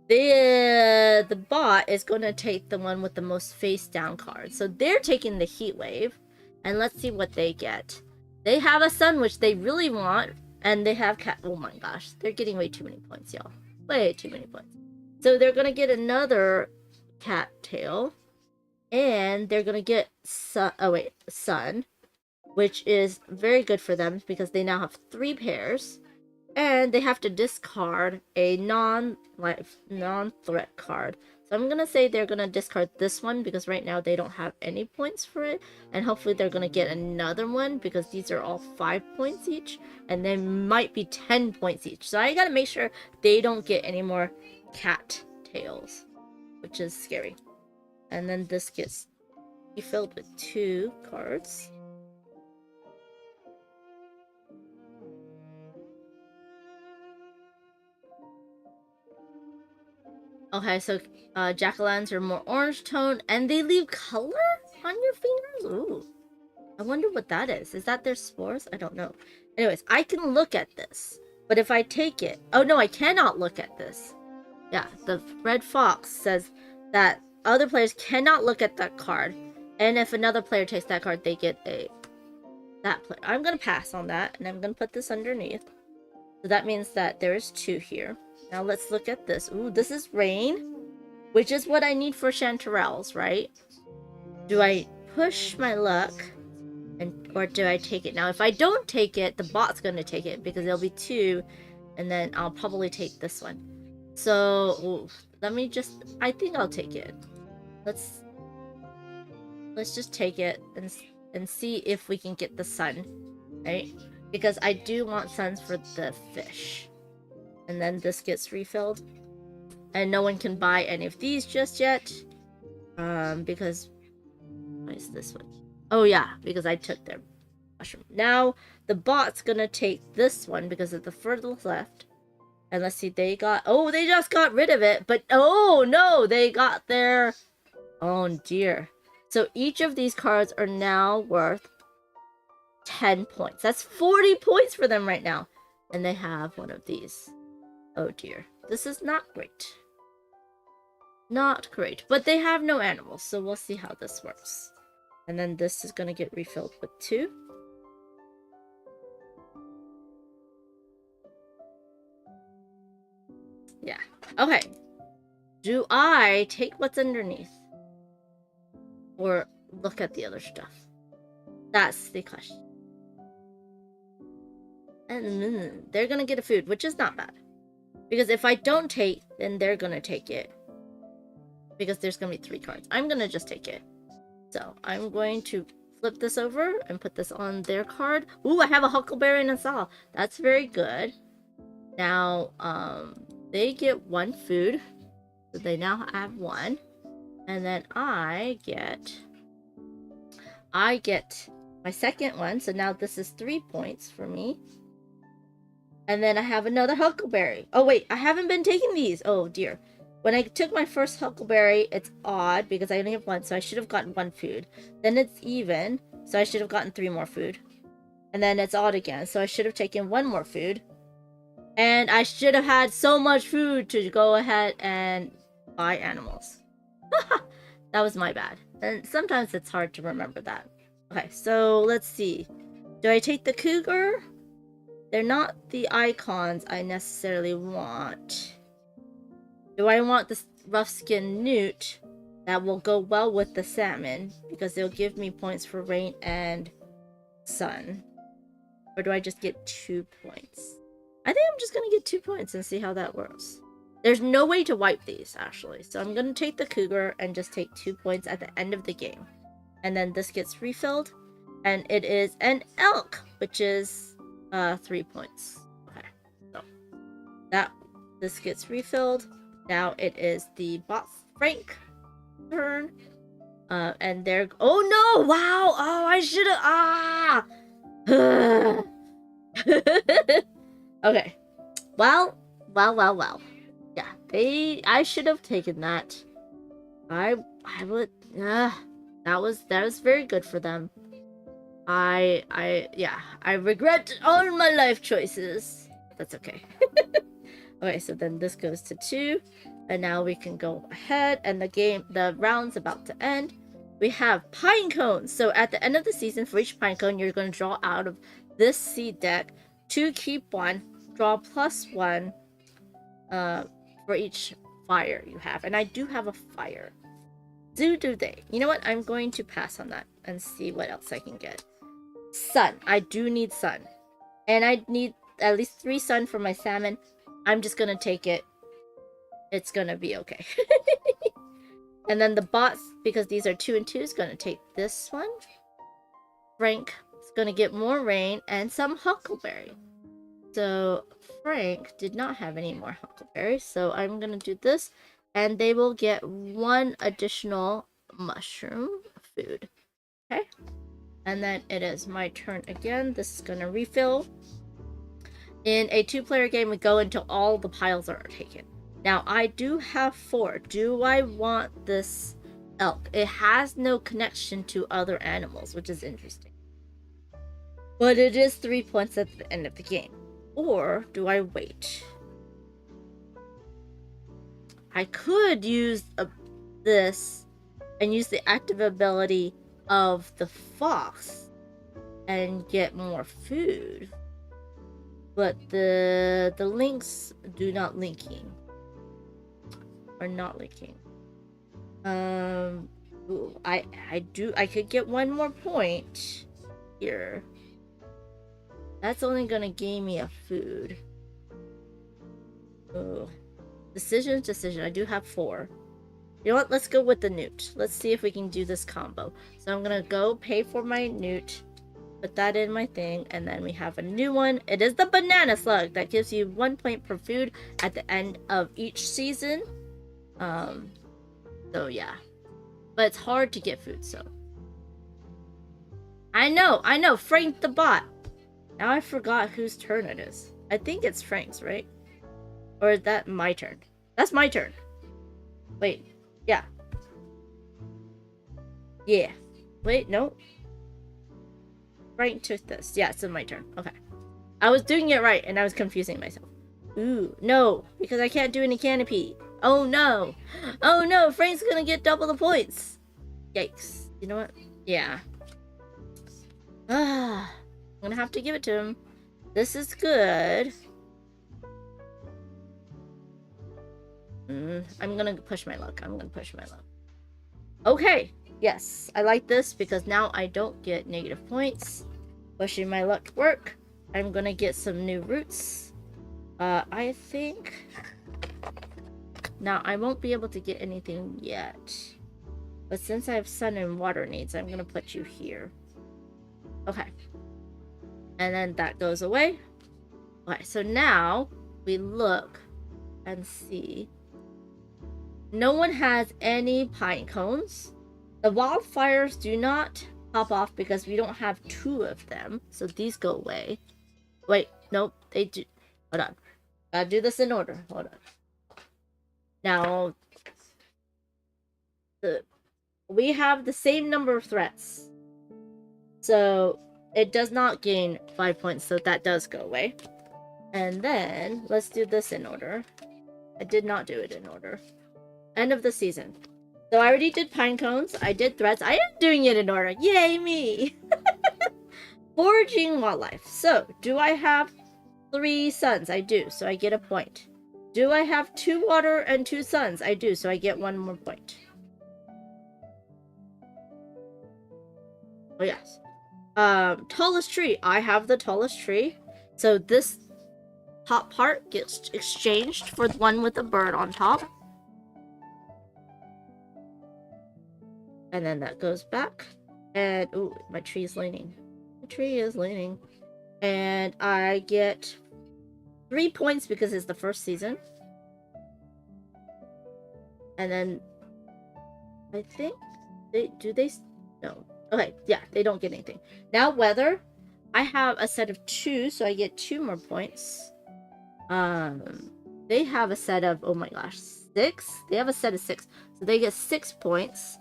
the bot is going to take the one with the most face-down cards. So they're taking the heat wave. And let's see what they get. They have a sun, which they really want. And they have cat. Oh my gosh. They're getting way too many points, y'all. Way too many points. So they're going to get another cat tail. And they're going to get sun. Which is very good for them because they now have 3 pairs. And they have to discard a non-threat card. So I'm going to say they're going to discard this one because right now they don't have any points for it. And hopefully they're going to get another one because these are all 5 points each. And they might be 10 points each. So I got to make sure they don't get any more cat tails, which is scary. And then this gets refilled with 2 cards. Okay, so jack-o'-lanterns are more orange tone, and they leave color on your fingers? Ooh. I wonder what that is. Is that their spores? I don't know. Anyways, I can look at this. But if I take it... Oh, no, I cannot look at this. Yeah, the red fox says that other players cannot look at that card. And if another player takes that card, they get that player. I'm going to pass on that, and I'm going to put this underneath. So that means that there is 2 here. Now let's look at this. Ooh, this is rain, which is what I need for chanterelles, right? Do I push my luck, or do I take it? Now, if I don't take it, the bot's going to take it because there'll be 2, and then I'll probably take this one. So, ooh, let me just... I think I'll take it. Let's just take it and see if we can get the sun, right? Because I do want suns for the fish. And then this gets refilled. And no one can buy any of these just yet. Because... Why is this one? Oh yeah, because I took their mushroom. Now, the bot's gonna take this one because of the furthest left. And let's see, they got... Oh, they just got rid of it. But, oh no, they got their... Oh dear. So each of these cards are now worth 10 points. That's 40 points for them right now. And they have one of these. Oh dear. This is not great. Not great. But they have no animals, so we'll see how this works. And then this is going to get refilled with 2. Yeah. Okay. Do I take what's underneath? Or look at the other stuff? That's the question. And they're going to get a food, which is not bad. Because if I don't take, then they're going to take it. Because there's going to be 3 cards. I'm going to just take it. So, I'm going to flip this over and put this on their card. Ooh, I have a huckleberry and a saw. That's very good. Now, they get 1 food. So they now have 1. And then I get my second one, so now this is 3 points for me. And then I have another huckleberry. Oh wait, I haven't been taking these. Oh dear. When I took my first huckleberry, it's odd because I only have one, so I should have gotten 1 food. Then it's even, so I should have gotten 3 more food. And then it's odd again, so I should have taken 1 more food. And I should have had so much food to go ahead and buy animals. That was my bad. And sometimes it's hard to remember that. Okay, so let's see. Do I take the cougar? They're not the icons I necessarily want. Do I want this rough-skinned newt? That will go well with the salmon because they'll give me points for rain and sun. Or do I just get 2 points? I think I'm just gonna get 2 points and see how that works. There's no way to wipe these, actually. So I'm gonna take the cougar and just take 2 points at the end of the game. And then this gets refilled. And it is an elk, which is 3 points. Okay, so this gets refilled. Now it is the boss Frank turn. And they're... Oh no! Wow! Oh, I should have... Okay. Well. Yeah, I should have taken that. I would... that was very good for them. I regret all my life choices. That's okay. Okay, so then this goes to 2. And now we can go ahead and the round's about to end. We have pine cones. So at the end of the season, for each pine cone, you're going to draw out of this seed deck 2, keep 1, draw +1 for each fire you have. And I do have a fire. Do they? You know what? I'm going to pass on that and see what else I can get. Sun. I do need sun. And I need at least 3 sun for my salmon. I'm just going to take it. It's going to be okay. And then the bots, because these are 2 and 2, is going to take this one. Frank is going to get more rain and some huckleberry. So Frank did not have any more huckleberries. So I'm going to do this. And they will get 1 additional mushroom food. Okay. And then it is my turn again. This is going to refill. In a 2-player game, we go until all the piles are taken. Now, I do have 4. Do I want this elk? It has no connection to other animals, which is interesting. But it is 3 points at the end of the game. Or do I wait? I could use this and use the active ability of the fox and get more food. But the links do not linking. Or not linking. Ooh, I could get 1 more point here. That's only gonna gain me a food. Ooh. Decision. I do have 4. You know what? Let's go with the newt. Let's see if we can do this combo. So I'm gonna go pay for my newt. Put that in my thing, and then we have a new one. It is the banana slug that gives you 1 point per food at the end of each season. So yeah, but it's hard to get food. So I know, Frank the bot. Now I forgot whose turn it is. I think it's Frank's, right? Or is that my turn? That's my turn. Wait, yeah. Wait, no. Frank took this. Yeah, it's my turn. Okay. I was doing it right, and I was confusing myself. Ooh, no, because I can't do any canopy. Oh no. Oh no, Frank's gonna get double the points. Yikes. You know what? Yeah. I'm gonna have to give it to him. This is good. I'm gonna push my luck. Okay. Yes, I like this because now I don't get negative points. Pushing my luck to work. I'm gonna get some new roots. I think... Now, I won't be able to get anything yet. But since I have sun and water needs, I'm gonna put you here. Okay. And then that goes away. Okay, so now we look and see no one has any pine cones. The wildfires do not pop off because we don't have 2 of them, so these go away. Wait, nope, they do. Hold on. Gotta do this in order. Hold on. Now, we have the same number of threats. So, it does not gain 5 points, so that does go away. And then, let's do this in order. I did not do it in order. End of the season. So I already did pine cones. I did threats. I am doing it in order. Yay, me! Foraging wildlife. So, do I have 3 suns? I do, so I get a point. Do I have 2 water and 2 suns? I do, so I get 1 more point. Oh, yes. Tallest tree. I have the tallest tree. So this top part gets exchanged for the one with the bird on top. And then that goes back. And, ooh, my tree is leaning. The tree is leaning. And I get 3 points because it's the first season. And then, I think, no. Okay, yeah, they don't get anything. Now, weather. I have a set of 2, so I get 2 more points. They have a set of, oh my gosh, 6? They have a set of 6. So they get 6 points.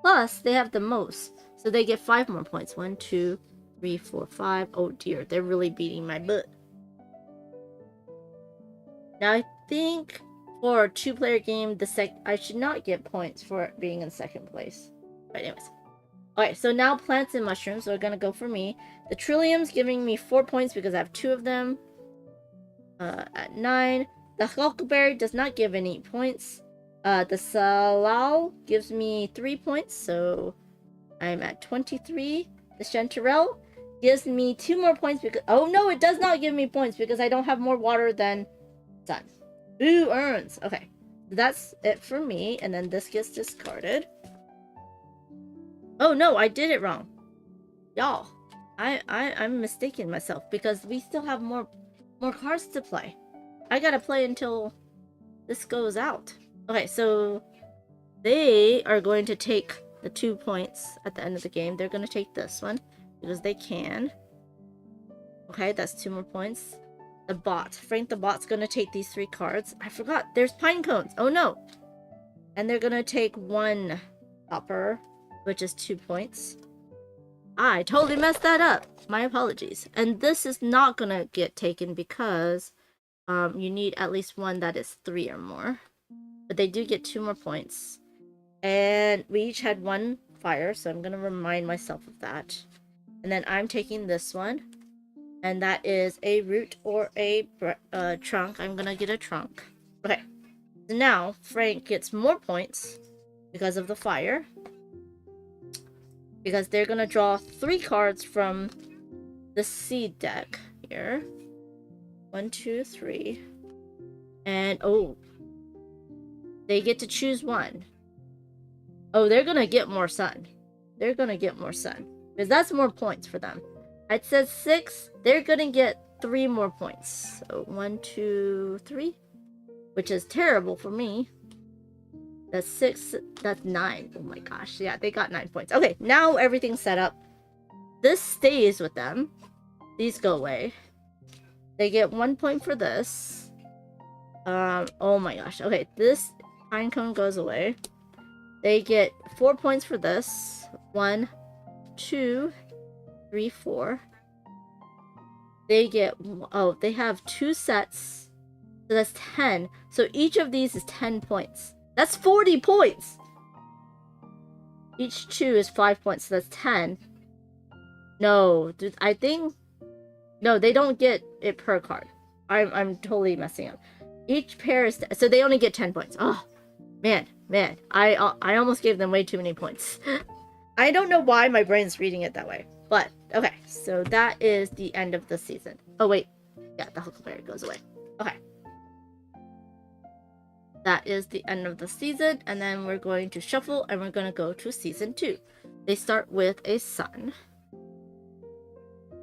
Plus, they have the most. So they get 5 more points. 1, 2, 3, 4, 5. Oh dear, they're really beating my butt. Now, I think for a 2-player game, I should not get points for it being in 2nd place. But anyways. Okay, so now plants and mushrooms are gonna go for me. The Trillium's giving me 4 points because I have 2 of them. At 9. The Huckleberry does not give any points. The Salal gives me 3 points, so I'm at 23. The Chanterelle gives me 2 more points because... Oh no, it does not give me points because I don't have more water than sun. Ooh, urns. Okay, that's it for me, and then this gets discarded. Oh no, I did it wrong. Y'all, I'm mistaking myself because we still have more cards to play. I gotta play until this goes out. Okay, so they are going to take the 2 points at the end of the game. They're going to take this one because they can. Okay, that's 2 more points. The bot. Frank the bot's going to take these 3 cards. I forgot. There's pine cones. Oh no. And they're going to take 1 hopper, which is 2 points. I totally messed that up. My apologies. And this is not going to get taken because you need at least 1 that is 3 or more. But they do get 2 more points. And we each had 1 fire, so I'm going to remind myself of that. And then I'm taking this one. And that is a root or a trunk. I'm going to get a trunk. Okay. So now, Frank gets more points because of the fire. Because they're going to draw 3 cards from the seed deck here. 1, 2, 3. And, oh. They get to choose 1. Oh, they're gonna get more sun. They're gonna get more sun. Because that's more points for them. It says 6. They're gonna get 3 more points. So 1, 2, 3. Which is terrible for me. That's 6. That's 9. Oh my gosh. Yeah, they got 9 points. Okay, now everything's set up. This stays with them. These go away. They get 1 point for this. Oh my gosh. Okay, this pine cone goes away. They get 4 points for this. 1, 2, 3, 4. They get... Oh, they have 2 sets. So that's 10. So each of these is 10 points. That's 40 points! Each 2 is 5 points, so that's 10. No, I think... No, they don't get it per card. I'm totally messing up. Each pair is... So they only get 10 points. Oh, man. I almost gave them way too many points. I don't know why my brain's reading it that way. But, okay. So that is the end of the season. Oh, wait. Yeah, the Huckleberry goes away. Okay. That is the end of the season. And then we're going to shuffle and we're going to go to season 2. They start with a sun.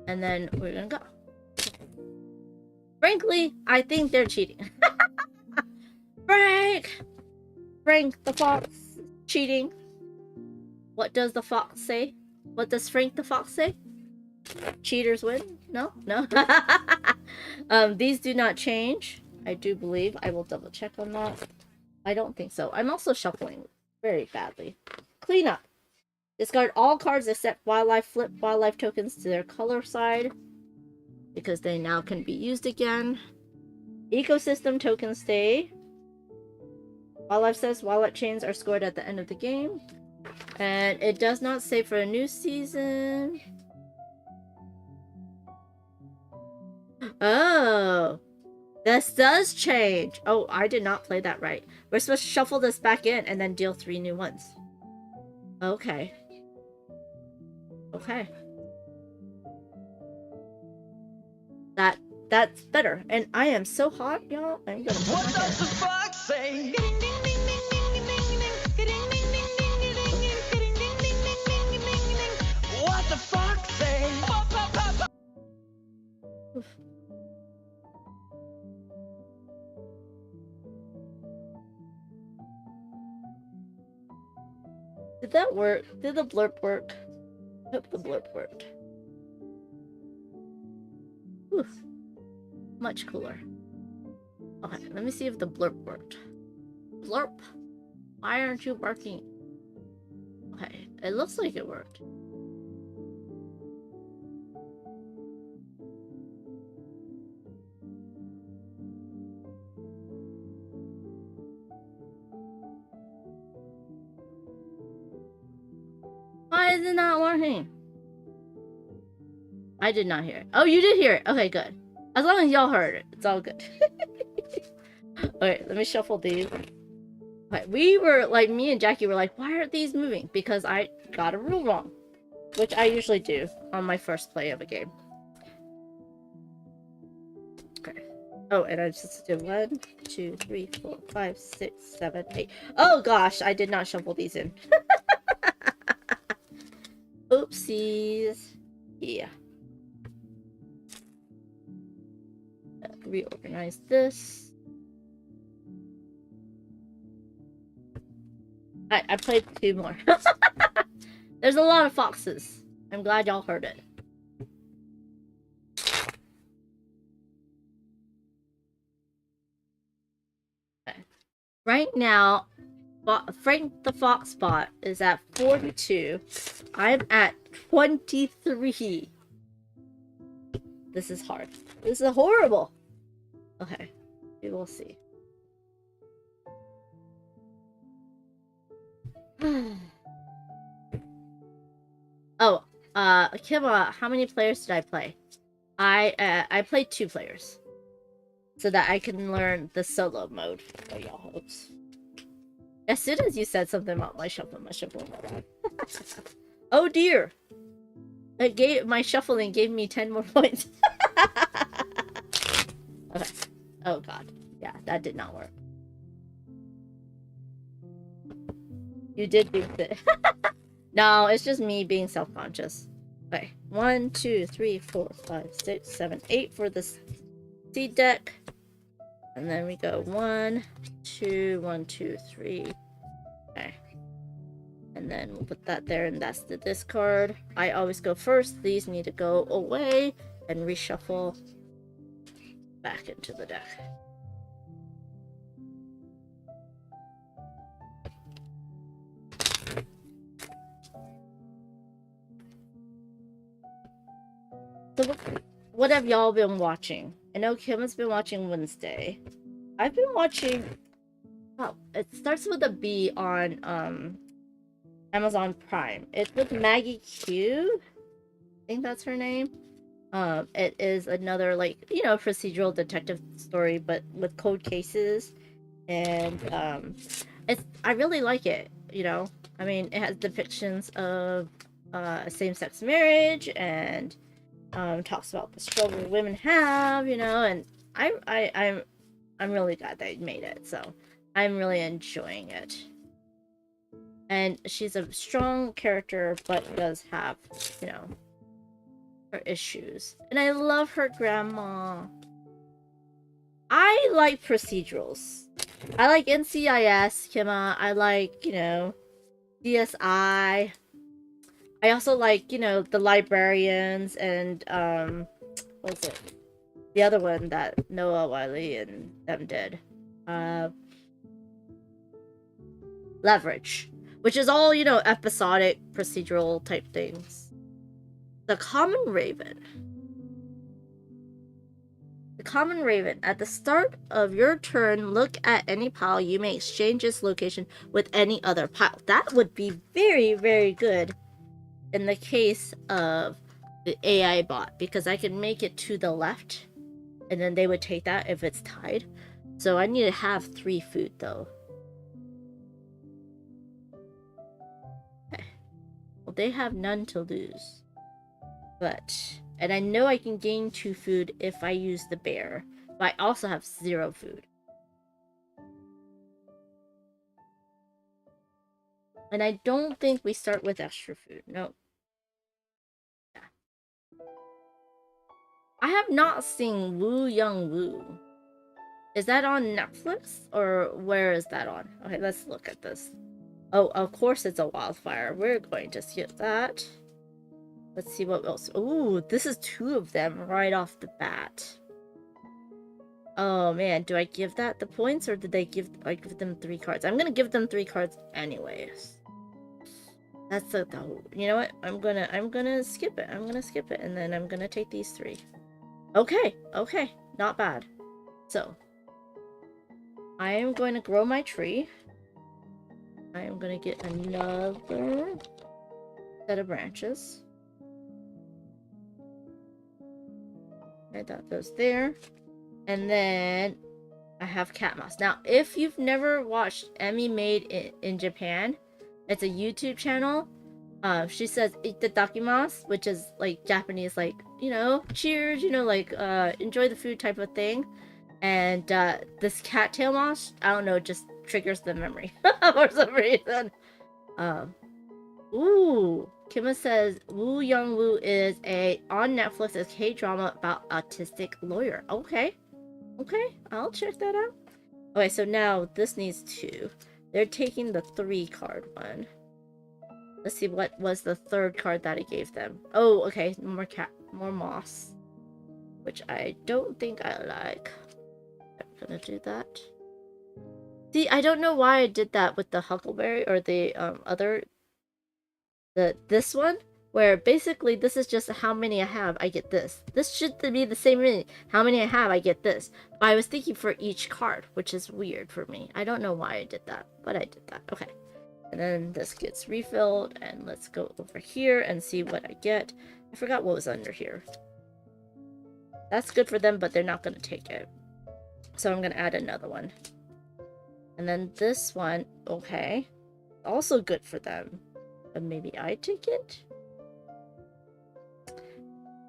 And then we're going to go. Frankly, I think they're cheating. Frank the Fox cheating. What does the fox say? What does Frank the Fox say? Cheaters win? No? No? These do not change. I do believe. I will double check on that. I don't think so. I'm also shuffling very badly. Cleanup. Discard all cards except wildlife. Flip wildlife tokens to their color side, because they now can be used again. Ecosystem tokens stay. Wildlife says wildlife chains are scored at the end of the game. And it does not say for a new season. Oh. This does change. Oh, I did not play that right. We're supposed to shuffle this back in and then deal 3 new ones. Okay. Okay. That's better. And I am so hot, y'all. I'm gonna put What does the fox say? What the fox say? Oof. Did that work? Did the blurb work? I hope the blurb worked. Oof. Much cooler. Okay, let me see if the blurb worked. Blurp! Why aren't you barking? Okay, it looks like it worked. Why is it not working? I did not hear it. Oh, you did hear it. Okay, good. As long as y'all heard it, it's all good. Alright, let me shuffle these. Okay, we were, like, me and Jackie were like, why aren't these moving? Because I got a rule wrong. Which I usually do on my first play of a game. Okay. Oh, and I just did 1, 2, 3, 4, 5, 6, 7, 8. Oh gosh, I did not shuffle these in. Oopsies. Yeah. Reorganize this. I played 2 more. There's a lot of foxes. I'm glad y'all heard it. Okay. Right now, Frank the Fox bot is at 42. I'm at 23. This is hard. This is horrible. Okay, we will see. Oh, Kima, how many players did I play? I played 2 players, so that I can learn the solo mode for y'all hopes. As soon as you said something about my shuffling. Oh dear! My shuffling gave me 10 more points. Okay. Oh god. Yeah, that did not work. You did beat it. No, it's just me being self-conscious. Okay. 1, 2, 3, 4, 5, 6, 7, 8 for the seed deck. And then we go 1, 2, 1, 2, 3. Okay. And then we'll put that there, and that's the discard. I always go first. These need to go away and reshuffle back into the deck. So what have y'all been watching? I know Kim has been watching Wednesday. I've been watching... Oh, it starts with a B on Amazon Prime. It's with Maggie Q. I think that's her name. It is another, like, you know, procedural detective story, but with cold cases. And I really like it, you know. I mean, it has depictions of same-sex marriage, and talks about the struggle women have, you know, and I'm really glad they made it, so I'm really enjoying it. And she's a strong character, but does have, you know, her issues. And I love her grandma. I like procedurals. I like NCIS, Kima. I like, DSI. I also like, the librarians and, what was it? The other one that Noah Wiley and them did. Leverage. Which is all, episodic, procedural type things. The Common Raven. The Common Raven. At the start of your turn, look at any pile. You may exchange its location with any other pile. That would be very, very good in the case of the AI bot, because I can make it to the left, and then they would take that if it's tied. So I need to have 3 food, though. Okay. Well, they have none to lose. And I know I can gain 2 food if I use the bear, but I also have 0 food. And I don't think we start with extra food. No. Yeah. I have not seen Woo Young Woo. Is that on Netflix? Or where is that on? Okay, let's look at this. Oh, of course it's a wildfire. We're going to skip that. Let's see what else. Ooh, this is 2 of them right off the bat. Oh man, do I give that the points, or did I give them 3 cards? I'm gonna give them 3 cards anyways. That's the you know what? I'm gonna skip it. I'm gonna skip it, and then I'm gonna take these 3. Okay, not bad. So I am going to grow my tree. I am gonna get another set of branches. Okay, that goes there. And then I have cat mouse. Now, if you've never watched Emmy Made in Japan, it's a YouTube channel. She says itadakimasu, which is like Japanese, like, cheers, enjoy the food type of thing. And this cattail mouse, I don't know, just triggers the memory for some reason. Ooh, Kima says Woo Young Woo is on Netflix, a K-drama about autistic lawyer. Okay, I'll check that out. Okay, so now this needs 2. They're taking the 3 card one. Let's see, what was the 3rd card that I gave them? Oh, okay, more moss, which I don't think I like. I'm gonna do that. See, I don't know why I did that with the huckleberry or the this one, where basically this is just how many I have, I get this. This should be the same many. How many I have, I get this. But I was thinking for each card, which is weird for me. I don't know why I did that, but I did that. Okay. And then this gets refilled, and let's go over here and see what I get. I forgot what was under here. That's good for them, but they're not going to take it. So I'm going to add another one. And then this one, okay. Also good for them. But maybe I take it?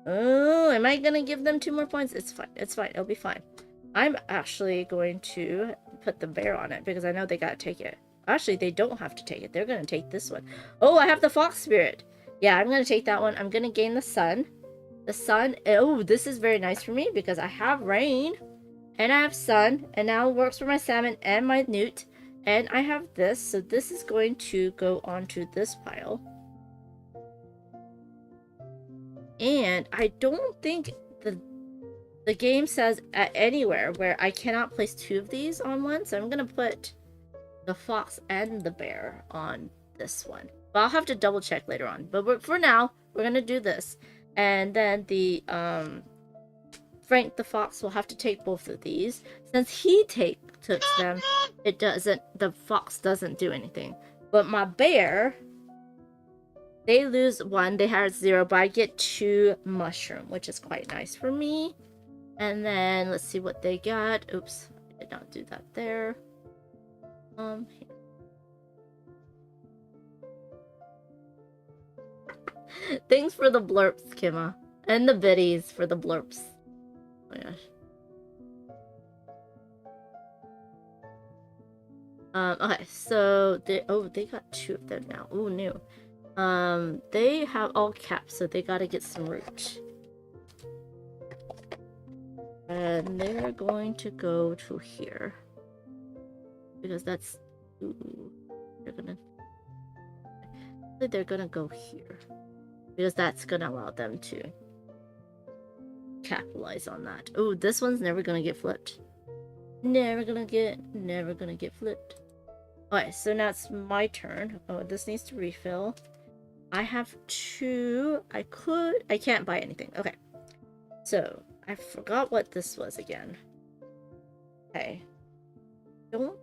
Oh, am I going to give them 2 more points? It's fine. It's fine. It'll be fine. I'm actually going to put the bear on it because I know they got to take it. Actually, they don't have to take it. They're going to take this one. Oh, I have the fox spirit. Yeah, I'm going to take that one. I'm going to gain the sun. The sun. Oh, this is very nice for me because I have rain. And I have sun. And now it works for my salmon and my newt. And I have this. So this is going to go onto this pile. And I don't think the game says anywhere where I cannot place 2 of these on one. So I'm going to put the fox and the bear on this one. But I'll have to double check later on. But for now, we're going to do this. And then the Frank the fox will have to take both of these. Since he took them, the fox doesn't do anything. But my bear, they lose 1, they have 0, but I get 2 mushroom, which is quite nice for me. And then let's see what they got. Oops, I did not do that there. Thanks for the blurps, Kima. And the biddies for the blurps. Oh my gosh. Okay, so they got 2 of them now. Ooh, new. They have all caps, so they gotta get some root. And they're going to go to here. Because that's... Ooh, they're gonna go here. Because that's gonna allow them to capitalize on that. Oh, this one's never gonna get flipped. Never gonna get flipped. Alright, so now it's my turn. Oh, this needs to refill. I have 2. I can't buy anything. Okay. So, I forgot what this was again. Okay. Don't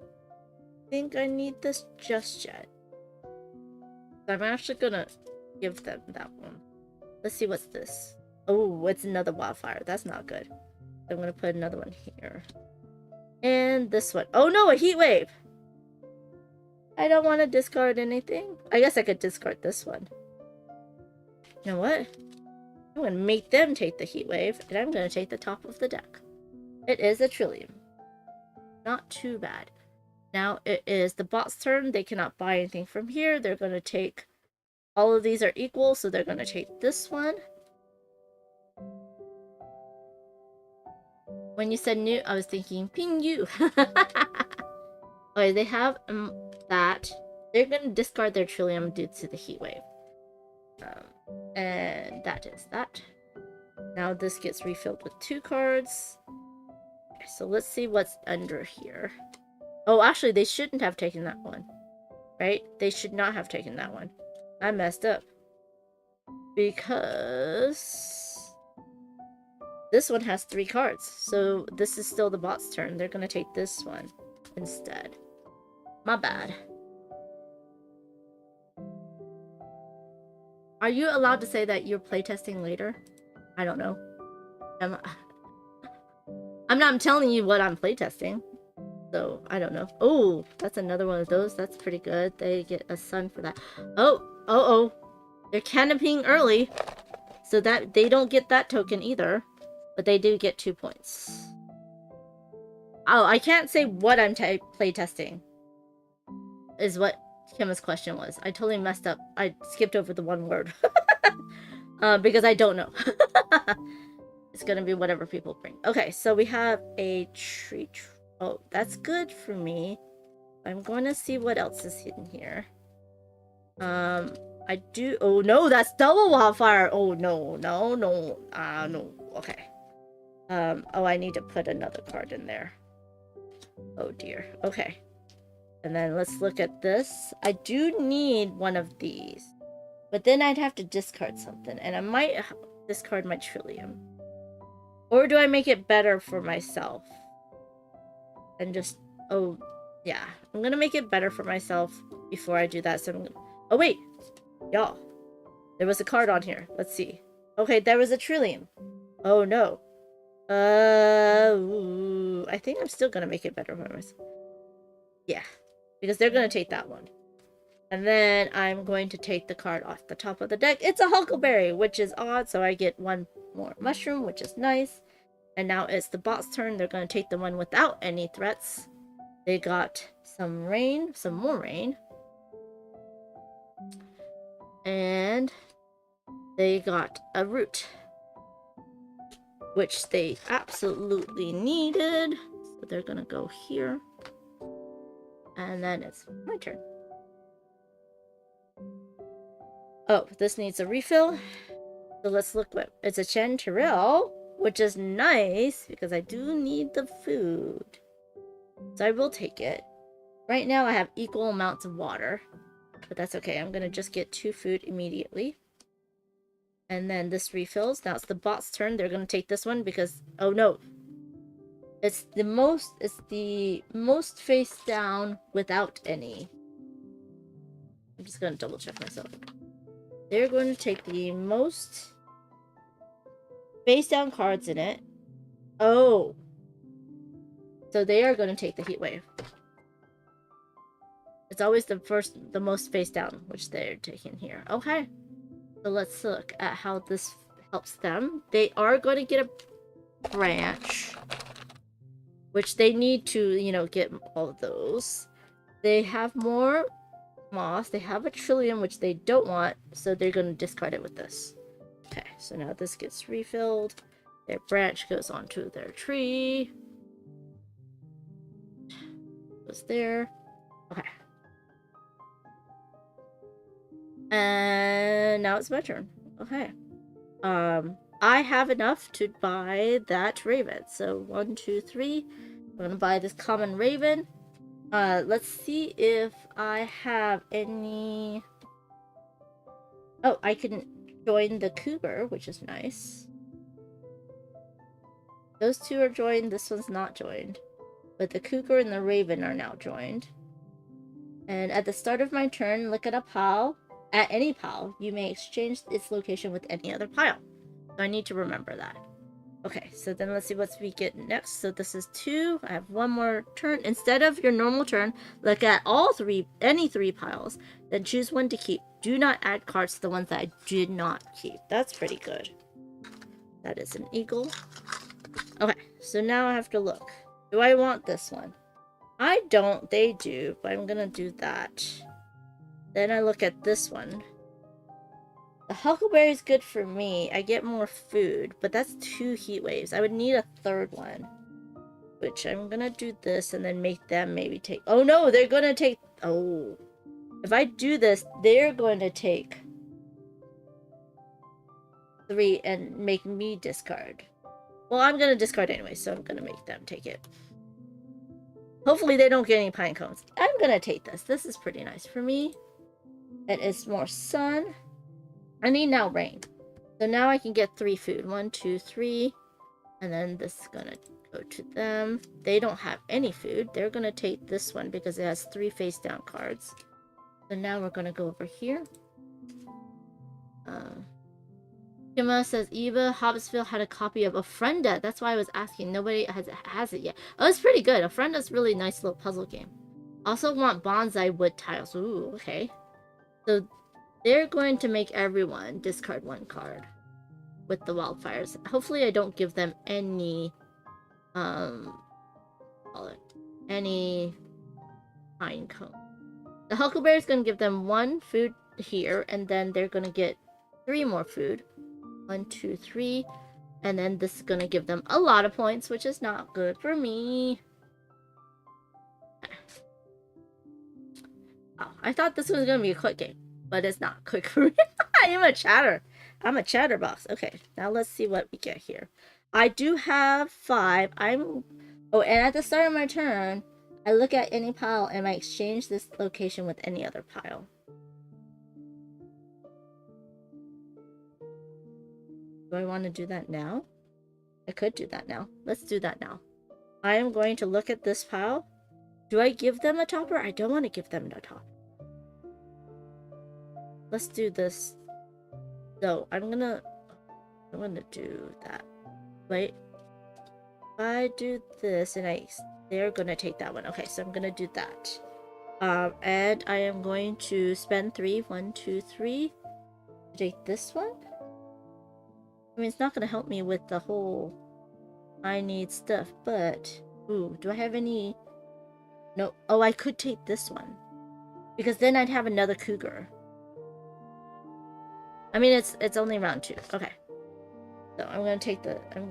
think I need this just yet. I'm actually gonna give them that one. Let's see what's this. Oh, it's another wildfire. That's not good. I'm gonna put another one here. And this one. Oh no, a heat wave! I don't want to discard anything. I guess I could discard this one. You know what? I'm gonna make them take the heat wave, and I'm gonna take the top of the deck. It is a trillium. Not too bad. Now it is the bot's turn. They cannot buy anything from here. They're gonna take... All of these are equal, so they're gonna take this one. When you said new, I was thinking, ping you. Okay, they have that. They're gonna discard their trillium due to the heat wave. And that is that. Now this gets refilled with 2 cards. Okay, so let's see what's under here. Oh, actually, they shouldn't have taken that one. Right? They should not have taken that one. I messed up. Because... this one has 3 cards. So this is still the bot's turn. They're gonna take this one instead. My bad. Are you allowed to say that you're playtesting later? I don't know. I'm telling you what I'm playtesting. So, I don't know. Oh, that's another one of those. That's pretty good. They get a sun for that. Oh. They're canopying early. So that they don't get that token either. But they do get 2 points. Oh, I can't say what I'm playtesting. Is what Kim's question was. I totally messed up. I skipped over the one word. Because I don't know. It's gonna be whatever people bring. Okay, so we have a tree. Oh, that's good for me. I'm going to see what else is hidden here. I do... Oh, no, that's double wildfire. Oh, no. No. Okay. Oh, I need to put another card in there. Oh, dear. Okay. And then let's look at this. I do need one of these. But then I'd have to discard something. And I might discard my trillium. Or do I make it better for myself? And just... Oh, yeah. I'm gonna make it better for myself before I do that. So I'm gonna... Oh, wait! Y'all. There was a card on here. Let's see. Okay, there was a trillium. Oh, no. I think I'm still gonna make it better for myself. Yeah. Because they're gonna take that one. And then I'm going to take the card off the top of the deck. It's a huckleberry, which is odd. So I get 1 more mushroom, which is nice. And now it's the bot's turn. They're going to take the one without any threats. They got some rain, some more rain. And they got a root, which they absolutely needed. So they're going to go here. And then it's my turn. Oh, this needs a refill. So let's look what it's a chanterelle, which is nice because I do need the food. So I will take it. Right now I have equal amounts of water, but that's okay. I'm gonna just get 2 food immediately. And then this refills. Now it's the bot's turn. They're gonna take this one because oh no. It's the most face down without any. I'm just gonna double check myself. They're going to take the most face down cards in it. Oh. So they are going to take the heat wave. It's always the most face down, which they're taking here. Okay. So let's look at how this helps them. They are going to get a branch, which they need to, you know, get all of those. They have more moss. They have a trillium, which they don't want, so they're going to discard it with this. Okay, so now this gets refilled. Their branch goes onto their tree. Goes there. Okay. And now it's my turn. Okay. I have enough to buy that raven. So 1, 2, 3. I'm gonna buy this common raven. Let's see if I have any. Oh, I can join the cougar, which is nice. Those two are joined. This one's not joined. But the cougar and the raven are now joined. And at the start of my turn, look at a pile. At any pile, you may exchange its location with any other pile. So I need to remember that. Okay, so then let's see what we get next. So this is 2. I have 1 more turn. Instead of your normal turn, look at any 3 piles. Then choose 1 to keep. Do not add cards to the ones that I did not keep. That's pretty good. That is an eagle. Okay, so now I have to look. Do I want this one? I don't. They do, but I'm gonna do that. Then I look at this one. The huckleberry is good for me. I get more food, but that's 2 heat waves. I would need a 3rd one. Which I'm gonna do this and then make them maybe take... Oh no, they're gonna take... Oh. If I do this, they're going to take 3 and make me discard. Well, I'm gonna discard anyway, so I'm gonna make them take it. Hopefully they don't get any pine cones. I'm gonna take this. This is pretty nice for me. It is more sun. I need now rain. So now I can get 3 food. 1, 2, 3. And then this is gonna go to them. They don't have any food. They're gonna take this one because it has 3 face down cards. So now we're gonna go over here. Kima says Eva Hobbsville had a copy of Ofrenda. That's why I was asking. Nobody has it yet. Oh, it's pretty good. Ofrenda's really nice little puzzle game. Also want bonsai wood tiles. Ooh, okay. So they're going to make everyone discard 1 card with the wildfires. Hopefully I don't give them any any pine cone. The huckleberry is going to give them 1 food here, and then they're going to get 3 more food. 1, 2, 3. And then this is going to give them a lot of points, which is not good for me. Oh, I thought this was going to be a quick game, but it's not quick for me. I am a chatter. I'm a chatterbox. Okay, now let's see what we get here. I do have 5. Oh, and at the start of my turn, I look at any pile and I exchange this location with any other pile. Do I want to do that now? I could do that now. Let's do that now. I am going to look at this pile. Do I give them a topper? I don't want to give them a topper. Let's do this. So I'm gonna do that. Wait. If I do this and they're gonna take that one. Okay, so I'm gonna do that. And I am going to spend 3. 1, 2, 3. Take this one. I mean, it's not gonna help me with the whole I need stuff, but ooh, do I have any? No. Oh, I could take this one because then I'd have another cougar. I mean, it's only round 2. Okay. So I'm gonna take it. And I'm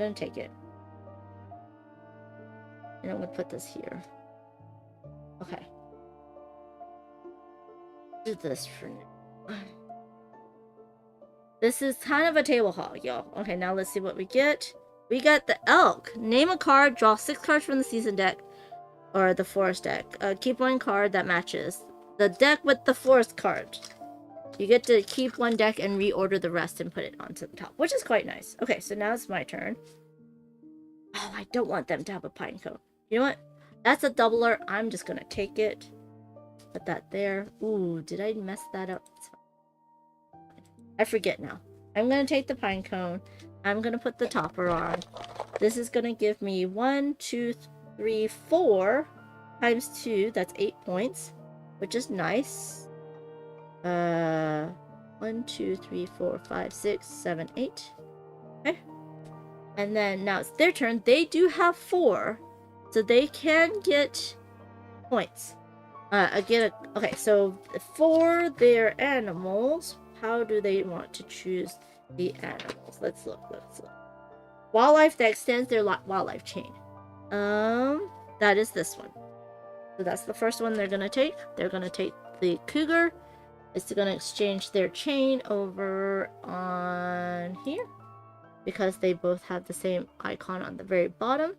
gonna put this here. Okay. Do this for now. This is kind of a table hog, y'all. Okay, now let's see what we get. We got the elk. Name a card, draw 6 cards from the season deck or the forest deck. Keep 1 card that matches the deck with the forest card. You get to keep 1 deck and reorder the rest and put it onto the top, which is quite nice. Okay, so now it's my turn. Oh, I don't want them to have a pine cone. You know what? That's a doubler. I'm just gonna take it. Put that there. Ooh, did I mess that up? I forget now. I'm gonna take the pine cone. I'm gonna put the topper on. This is gonna give me 1, 2, 3, 4 times 2. That's 8 points, which is nice. 1, 2, 3, 4, 5, 6, 7, 8. Okay. And then now it's their turn. They do have 4, so they can get points. Okay, so for their animals, how do they want to choose the animals? Let's look. wildlife that extends their wildlife chain. That is this one. So that's the first one they're gonna take. They're gonna take the cougar. It's gonna exchange their chain over on here because they both have the same icon on the very bottom.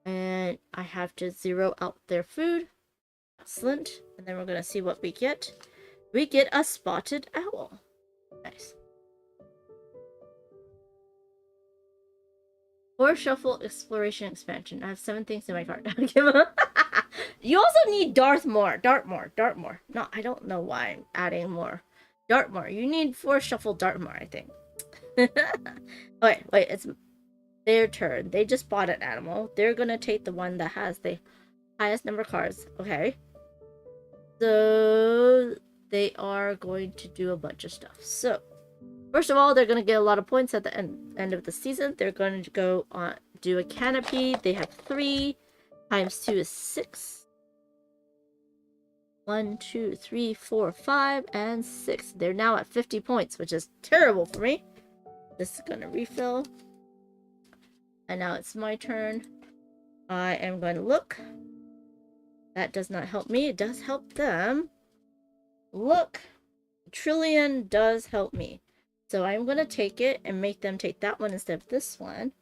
And I have to zero out their food. Excellent. And then we're gonna see what we get. We get a spotted owl. Nice. Or shuffle exploration expansion. I have 7 things in my card. You also need Dartmoor. No, I don't know why I'm adding more. Dartmoor. You need 4 shuffle Dartmoor, I think. Okay, wait, it's their turn. They just bought an animal. They're gonna take the one that has the highest number of cards. Okay. So they are going to do a bunch of stuff. So first of all, they're going to get a lot of points at the end of the season. They're going to go on do a canopy. They have 3 times 2 is 6. 1, 2, 3, 4, 5, and 6. They're now at 50 points, which is terrible for me. This is going to refill. And now it's my turn. I am going to look. That does not help me. It does help them. Look. Trillion does help me. So I'm going to take it and make them take that one instead of this one.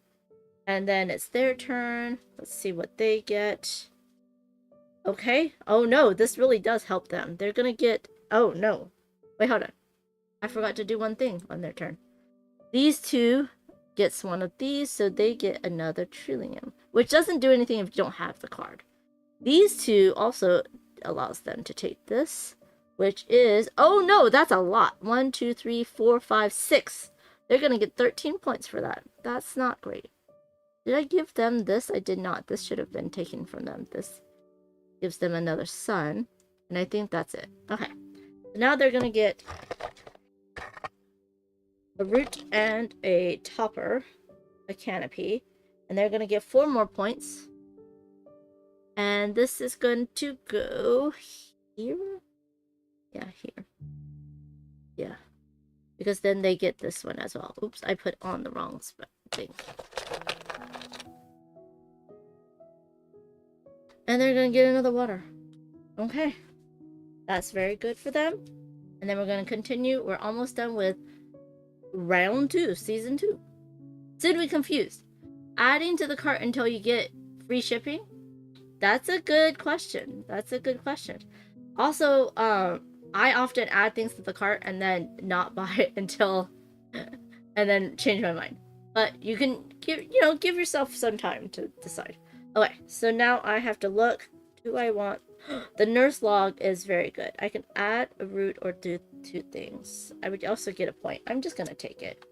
And then it's their turn. Let's see what they get. Okay. Oh no, this really does help them. They're going to get... Oh no. Wait, hold on. I forgot to do one thing on their turn. These 2 gets one of these, so they get another Trillium. Which doesn't do anything if you don't have the card. These 2 also allows them to take this. Which is, oh no, that's a lot. 1, 2, 3, 4, 5, 6. They're going to get 13 points for that. That's not great. Did I give them this? I did not. This should have been taken from them. This gives them another sun. And I think that's it. Okay. So now they're going to get a root and a topper, a canopy. And they're going to get 4 more points. And this is going to go here. Yeah, here. Yeah. Because then they get this one as well. Oops, I put on the wrong thing. And they're going to get another water. Okay. That's very good for them. And then we're going to continue. We're almost done with round 2, season 2. Soon to be confused. Adding to the cart until you get free shipping? That's a good question. That's a good question. Also, I often add things to the cart and then not buy it until and then change my mind. But you can give yourself some time to decide. Okay, so now I have to look. Do I want the nurse log is very good. I can add a root or do 2 things. I would also get a point. I'm just gonna take it.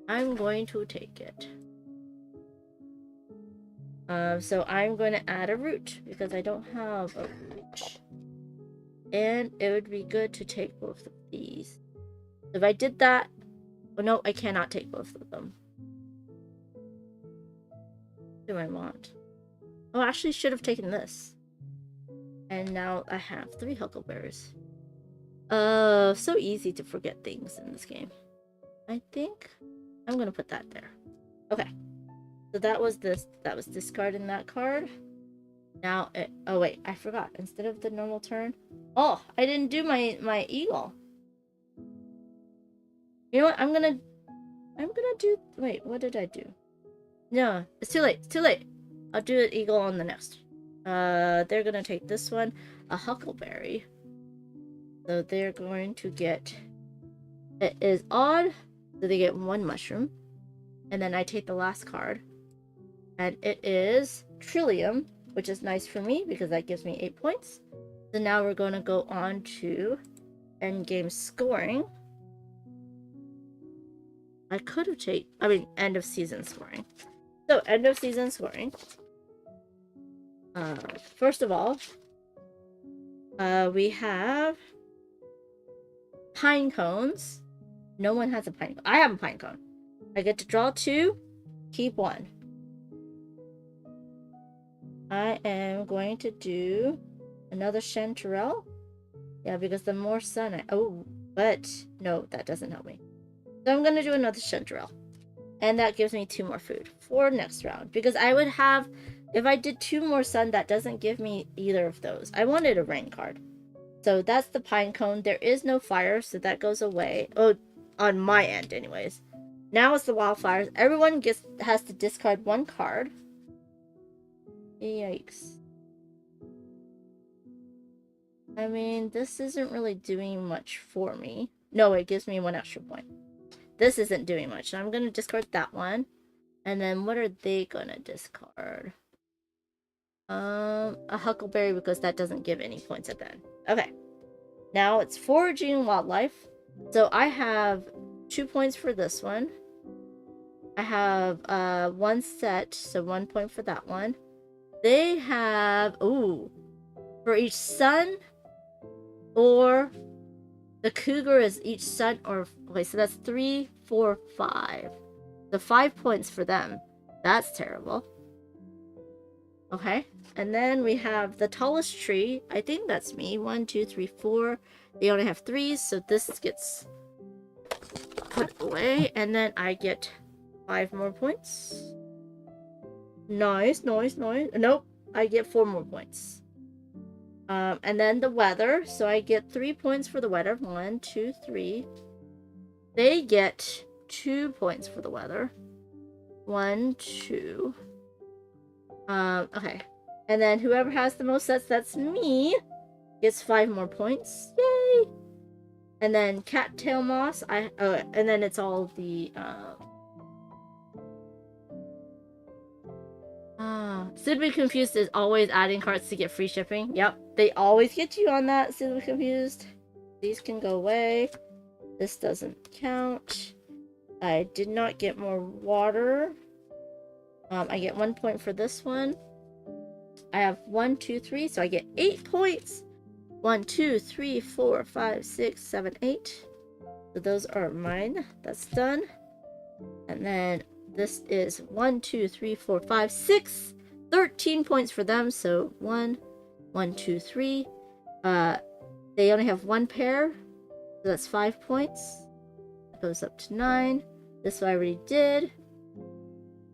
I'm going to take it. So I'm going to add a root because I don't have a root. And it would be good to take both of these. If I did that... Oh, no, I cannot take both of them. What do I want? Oh, I actually should have taken this. And now I have 3 huckleberries. So easy to forget things in this game. I think I'm going to put that there. Okay. So that was this. That was discarding that card. Now it... Oh, wait. I forgot. Instead of the normal turn... Oh, I didn't do my eagle. You know what? I'm gonna do... Wait, what did I do? No, it's too late. It's too late. I'll do an eagle on the next. They're gonna take this one. A huckleberry. So they're going to get... It is odd. So they get 1 mushroom. And then I take the last card. And it is Trillium, which is nice for me because that gives me 8 points. So now we're going to go on to endgame scoring. I could have changed... I mean, end of season scoring. So, end of season scoring. First of all, we have pine cones. No one has a pine cone. I have a pine cone. I get to draw 2, keep 1. I am going to do another chanterelle. Yeah, because the more sun I... Oh, but no, that doesn't help me. So I'm going to do another chanterelle. And that gives me 2 more food for next round. Because I would have, if I did 2 more sun, that doesn't give me either of those. I wanted a rain card. So that's the pine cone. There is no fire, so that goes away. Oh, on my end anyways. Now it's the wildfires. Everyone has to discard 1 card. Yikes. I mean, this isn't really doing much for me. No, it gives me 1 extra point. This isn't doing much. So I'm going to discard that one. And then what are they going to discard? A huckleberry, because that doesn't give any points at the end. Okay. Now it's foraging wildlife. So I have 2 points for this one. I have 1 set, so 1 point for that one. They have, ooh, for each sun, or the cougar is each sun, or, okay, so that's 3, 4, 5. So 5 points for them. That's terrible. Okay, and then we have the tallest tree. I think that's me. 1, 2, 3, 4. They only have 3s, so this gets put away, and then I get 5 more points. Nice, nice, nice. Nope, I get 4 more points. And then the weather. So I get 3 points for the weather. 1, 2, 3. They get 2 points for the weather. 1, 2. Okay. And then whoever has the most sets, that's me, gets 5 more points. Yay! And then cattail moss. And then it's all the Simply Confused is always adding cards to get free shipping. Yep, they always get you on that, Simply Confused. These can go away. This doesn't count. I did not get more water. I get 1 point for this one. I have 1, 2, 3, so I get 8 points. 1, 2, 3, 4, 5, 6, 7, 8. So those are mine. That's done. And then this is 1, 2, 3, 4, 5, 6. 13 points for them. So 1, 1, 2, 3. They only have 1 pair. So that's 5 points. That goes up to 9. This one I already did.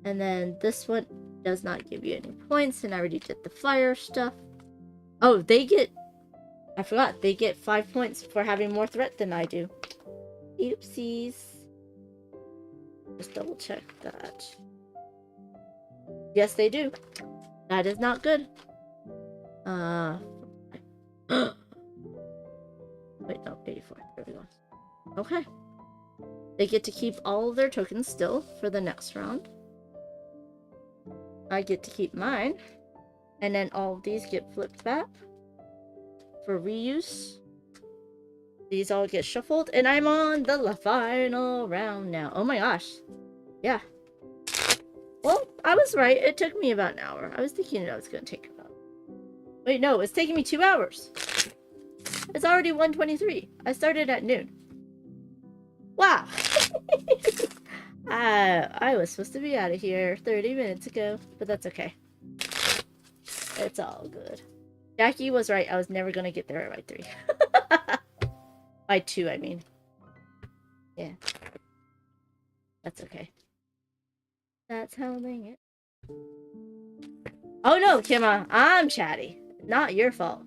And then this one does not give you any points. And I already did the fire stuff. Oh, they get... I forgot. They get 5 points for having more threat than I do. Oopsies. Just double check that. Yes, they do. That is not good. Wait, no, 84. There we go. Okay. They get to keep all of their tokens still for the next round. I get to keep mine. And then all of these get flipped back for reuse. These all get shuffled. And I'm on the final round now. Oh my gosh. Yeah. Well, I was right. It took me about an hour. I was thinking it was going to take about... Wait, no. It's taking me 2 hours. It's already 1:23. I started at noon. Wow. I was supposed to be out of here 30 minutes ago, but that's okay. It's all good. Jackie was right. I was never going to get there by 3. By 2, I mean. Yeah. That's okay. That's how they get. Oh no, Kimma. I'm chatty. Not your fault.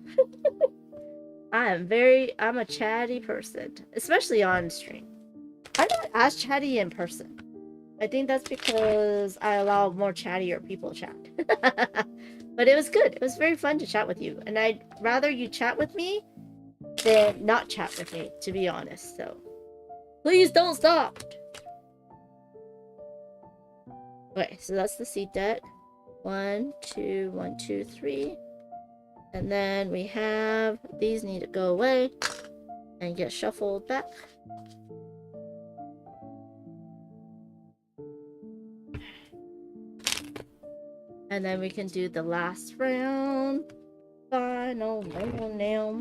I'm a chatty person. Especially on stream. I'm not as chatty in person. I think that's because I allow more chattier people chat. But it was good. It was very fun to chat with you. And I'd rather you chat with me than not chat with me, to be honest. So please don't stop. Okay, so that's the seed deck. 1, 2, 1, 2, 3. And then we have these need to go away and get shuffled back. And then we can do the last round. Final nail.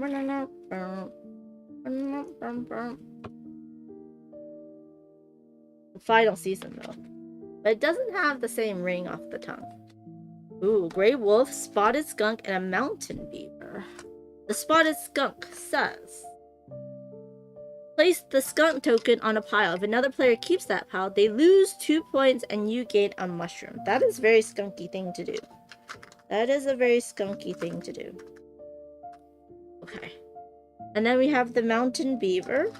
The final season though. But it doesn't have the same ring off the tongue. Ooh, gray wolf, spotted skunk, and a mountain beaver. The spotted skunk says, Place the skunk token on a pile. If another player keeps that pile, they lose 2 points and you gain a mushroom. That is a very skunky thing to do. That is a very skunky thing to do. Okay. And then we have the mountain beaver.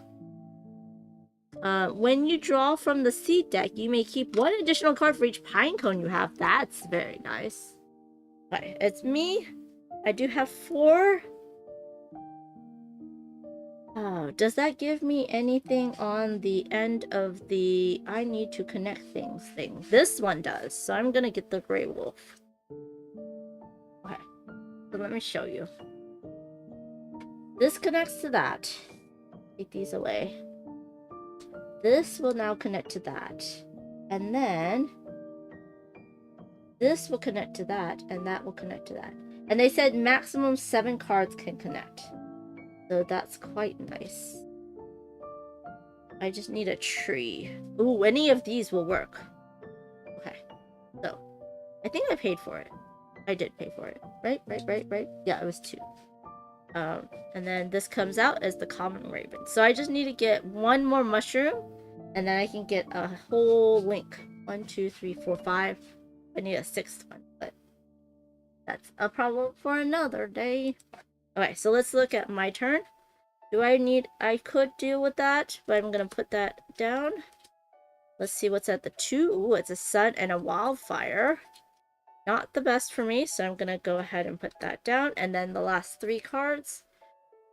When you draw from the seed deck, you may keep 1 additional card for each pine cone you have. That's very nice. Okay, it's me. I do have 4. Oh, does that give me anything on the end of the I need to connect things thing? This one does, so I'm gonna get the gray wolf. Okay, so let me show you. This connects to that. Take these away. This will now connect to that. And then this will connect to that, and that will connect to that. And they said maximum 7 cards can connect. So that's quite nice. I just need a tree. Ooh, any of these will work. Okay. So, I think I paid for it. I did pay for it. Right? Yeah, it was 2. And then this comes out as the common raven. So I just need to get 1 more mushroom, and then I can get a whole link. 1, 2, 3, 4, 5. I need a 6th one, but that's a problem for another day. Okay, so let's look at my turn. I could deal with that, but I'm gonna put that down. Let's see what's at the 2. Ooh, it's a sun and a wildfire. Not the best for me, so I'm gonna go ahead and put that down. And then the last 3 cards.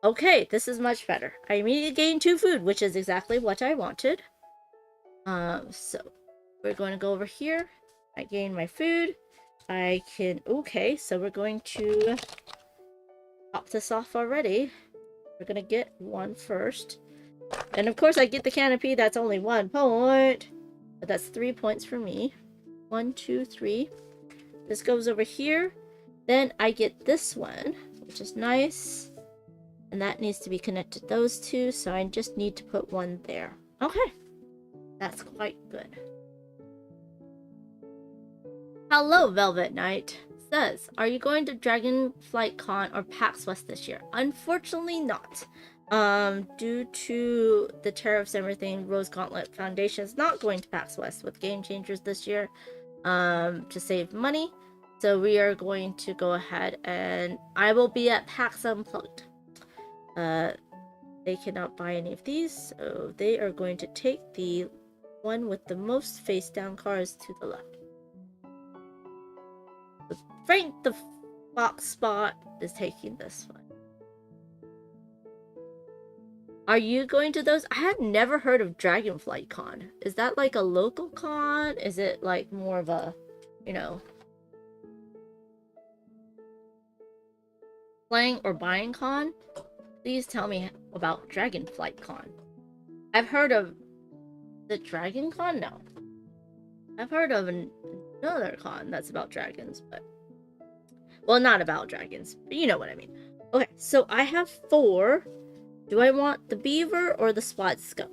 Okay, this is much better. I immediately gain 2 food, which is exactly what I wanted. So we're going to go over here. I gain my food. Okay, so we're going to pop this off already. We're gonna get 1 first. And of course I get the canopy, that's only 1 point. But that's 3 points for me. 1, 2, 3. This goes over here. Then I get this one, which is nice. And that needs to be connected to those 2, so I just need to put 1 there. Okay. That's quite good. Hello, Velvet Knight. Says, are you going to Dragonflight Con or PAX West this year? Unfortunately not. Due to the tariffs and everything, Rose Gauntlet Foundation is not going to PAX West with Game Changers this year to save money. So we are going to go ahead and I will be at PAX Unplugged. They cannot buy any of these, so they are going to take the one with the most face down cards to the left. Frank the Fox Spot is taking this one. Are you going to those? I have never heard of Dragonflight Con. Is that like a local con? Is it like more of a, playing or buying con? Please tell me about Dragonflight Con. I've heard of the Dragon Con? No. I've heard of another con that's about dragons, but... Well, not about dragons, but you know what I mean. Okay, so I have 4. Do I want the beaver or the spot skunk?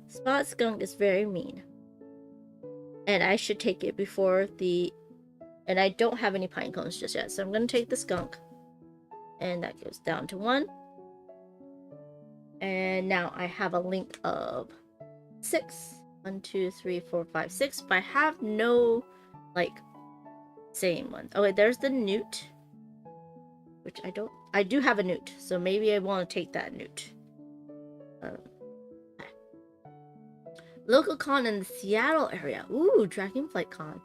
Spot skunk is very mean. And I should take it before the... And I don't have any pine cones just yet, so I'm going to take the skunk. And that goes down to 1. And now I have a link of 6. 1, 2, 3, 4, 5, 6. But I have no, same ones. Okay, there's the newt. Which I do have a newt, so maybe I want to take that newt. Local con in the Seattle area. Ooh, Dragonflight Con.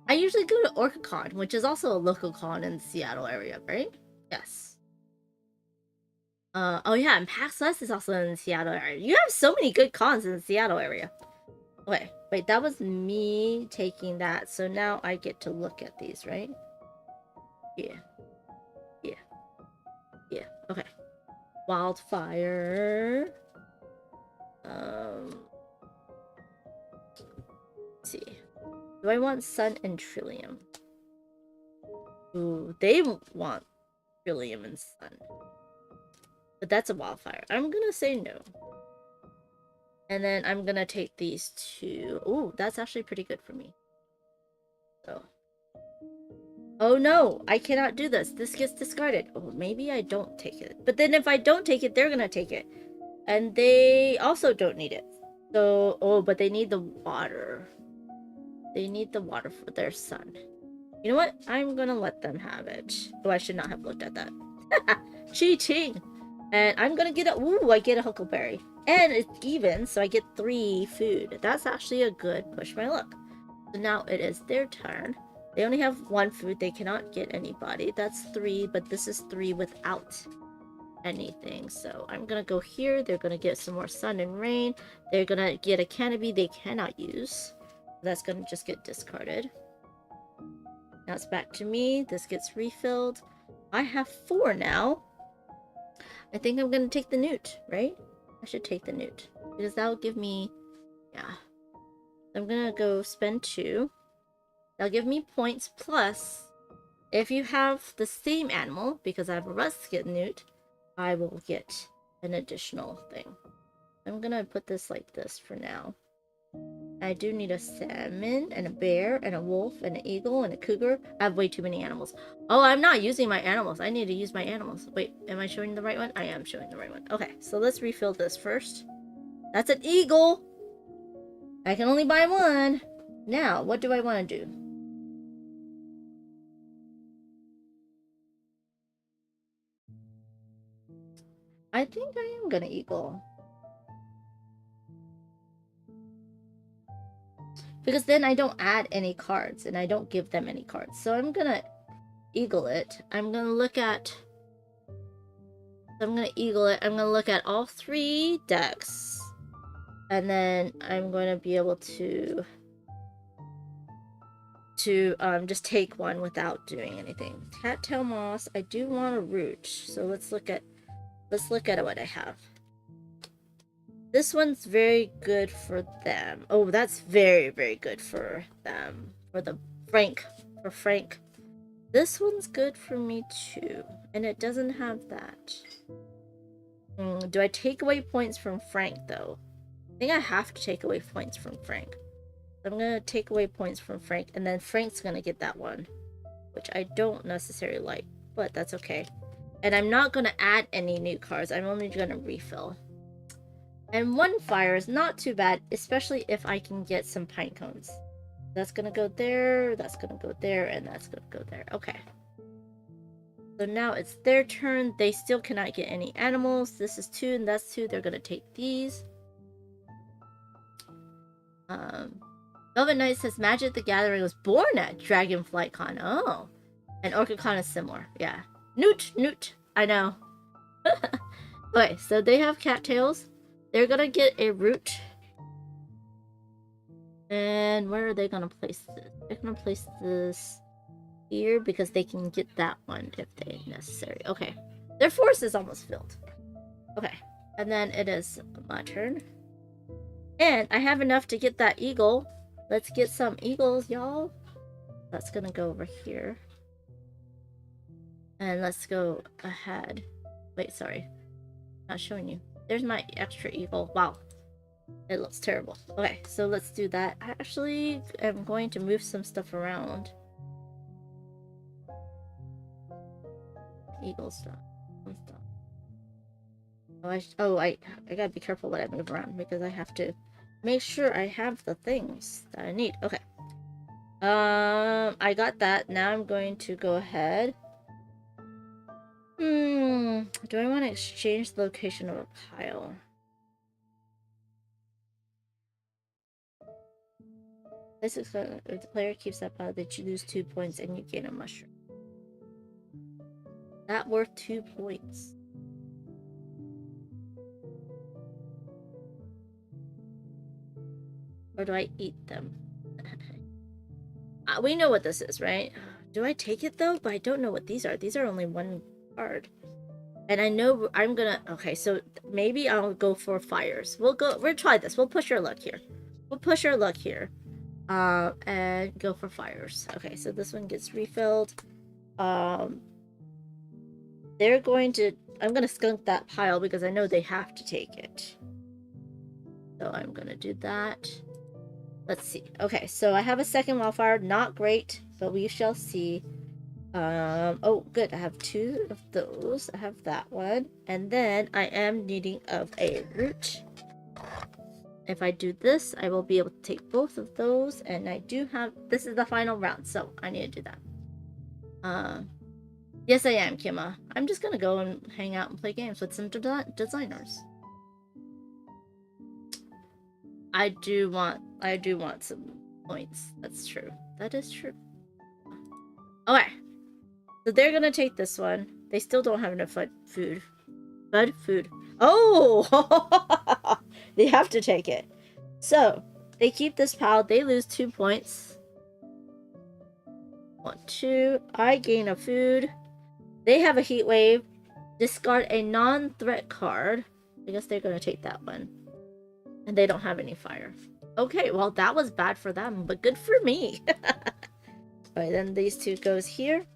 I usually go to OrcaCon, which is also a local con in the Seattle area, right? Yes. Oh yeah, and PAX West is also in the Seattle area. You have so many good cons in the Seattle area. Okay, wait, that was me taking that, so now I get to look at these, right? Yeah. Okay. Wildfire. Let's see. Do I want Sun and Trillium? Ooh, they want Trillium and Sun. But that's a wildfire. I'm gonna say no. And then I'm gonna take these 2. Ooh, that's actually pretty good for me. So. Oh no, I cannot do this. This gets discarded. Oh, maybe I don't take it. But then if I don't take it, they're gonna take it. And they also don't need it. So, oh, but they need the water. They need the water for their son. You know what? I'm gonna let them have it. Oh, I should not have looked at that. Cheating! And I'm gonna get a... Ooh, I get a huckleberry. And it's even, so I get 3 food. That's actually a good push my luck. So now it is their turn. They only have 1 food. They cannot get anybody. That's 3, but this is 3 without anything. So I'm gonna go here. They're gonna get some more sun and rain. They're gonna get a canopy they cannot use. That's gonna just get discarded. Now it's back to me. This gets refilled. I have 4 now. I think I'm gonna take the newt, right? I should take the newt. Because that'll give me... Yeah. I'm gonna go spend 2. That'll give me points plus... If you have the same animal, because I have a rusket newt, I will get an additional thing. I'm gonna put this like this for now. I do need a salmon, and a bear, and a wolf, and an eagle, and a cougar. I have way too many animals. Oh, I'm not using my animals. I need to use my animals. Wait, am I showing the right one? I am showing the right one. Okay, so let's refill this first. That's an eagle! I can only buy 1. Now, what do I want to do? I think I am gonna eagle. Because then I don't add any cards, and I don't give them any cards. So I'm gonna eagle it. I'm gonna look at... I'm gonna eagle it. I'm gonna look at all 3 decks. And then I'm going to be able to just take 1 without doing anything. Cattail moss. I do want a root. So let's look at what I have. This one's very good for them. Oh, that's very, very good for them. For Frank. This one's good for me too. And it doesn't have that. Do I take away points from Frank though? I think I have to take away points from Frank. I'm gonna take away points from Frank, and then Frank's gonna get that one. Which I don't necessarily like, but that's okay. And I'm not gonna add any new cards. I'm only gonna refill. And 1 fire is not too bad, especially if I can get some pine cones. That's gonna go there, that's gonna go there, and that's gonna go there. Okay. So now it's their turn. They still cannot get any animals. This is 2 and that's 2. They're gonna take these. Velvet Knight says Magic the Gathering was born at DragonFlightCon. Oh. And OrchidCon is similar. Yeah. Newt. I know. Okay, so they have cattails. They're gonna get a root. And where are they gonna place this? They're gonna place this here because they can get that one if they necessary. Okay. Their forest is almost filled. Okay. And then it is my turn. And I have enough to get that eagle. Let's get some eagles, y'all. That's gonna go over here. And let's go ahead. Wait, sorry. Not showing you. There's my extra eagle. Wow. It looks terrible. Okay, so let's do that. I actually am going to move some stuff around. Eagle stuff. I gotta be careful what I move around because I have to make sure I have the things that I need. Okay. I got that. Now I'm going to go ahead. Do I want to exchange the location of a pile? This is if the player keeps that pile, they lose 2 points and you gain a mushroom. That worth 2 points. Or do I eat them? We know what this is, right? Do I take it though? But I don't know what these are. These are only 1 card. And I know I'm gonna... Okay, so maybe I'll go for fires. We'll try this. We'll push our luck here. And go for fires. Okay, so this one gets refilled. They're going to... I'm gonna skunk that pile because I know they have to take it. So I'm gonna do that. Let's see. Okay, so I have a second wildfire. Not great, but we shall see. Oh, good. I have 2 of those. I have that one. And then I am needing of a root. If I do this, I will be able to take both of those. And I do have... This is the final round, so I need to do that. Yes, I am, Kima. I'm just gonna go and hang out and play games with some designers. I do want some points. That's true. That is true. Okay. So they're gonna take this one. They still don't have enough food. Food. Oh! They have to take it. So, they keep this pile. They lose 2 points. 1, 2. I gain a food. They have a heat wave. Discard a non-threat card. I guess they're gonna take that one. And they don't have any fire. Okay, well that was bad for them, but good for me. Alright, then these 2 goes here.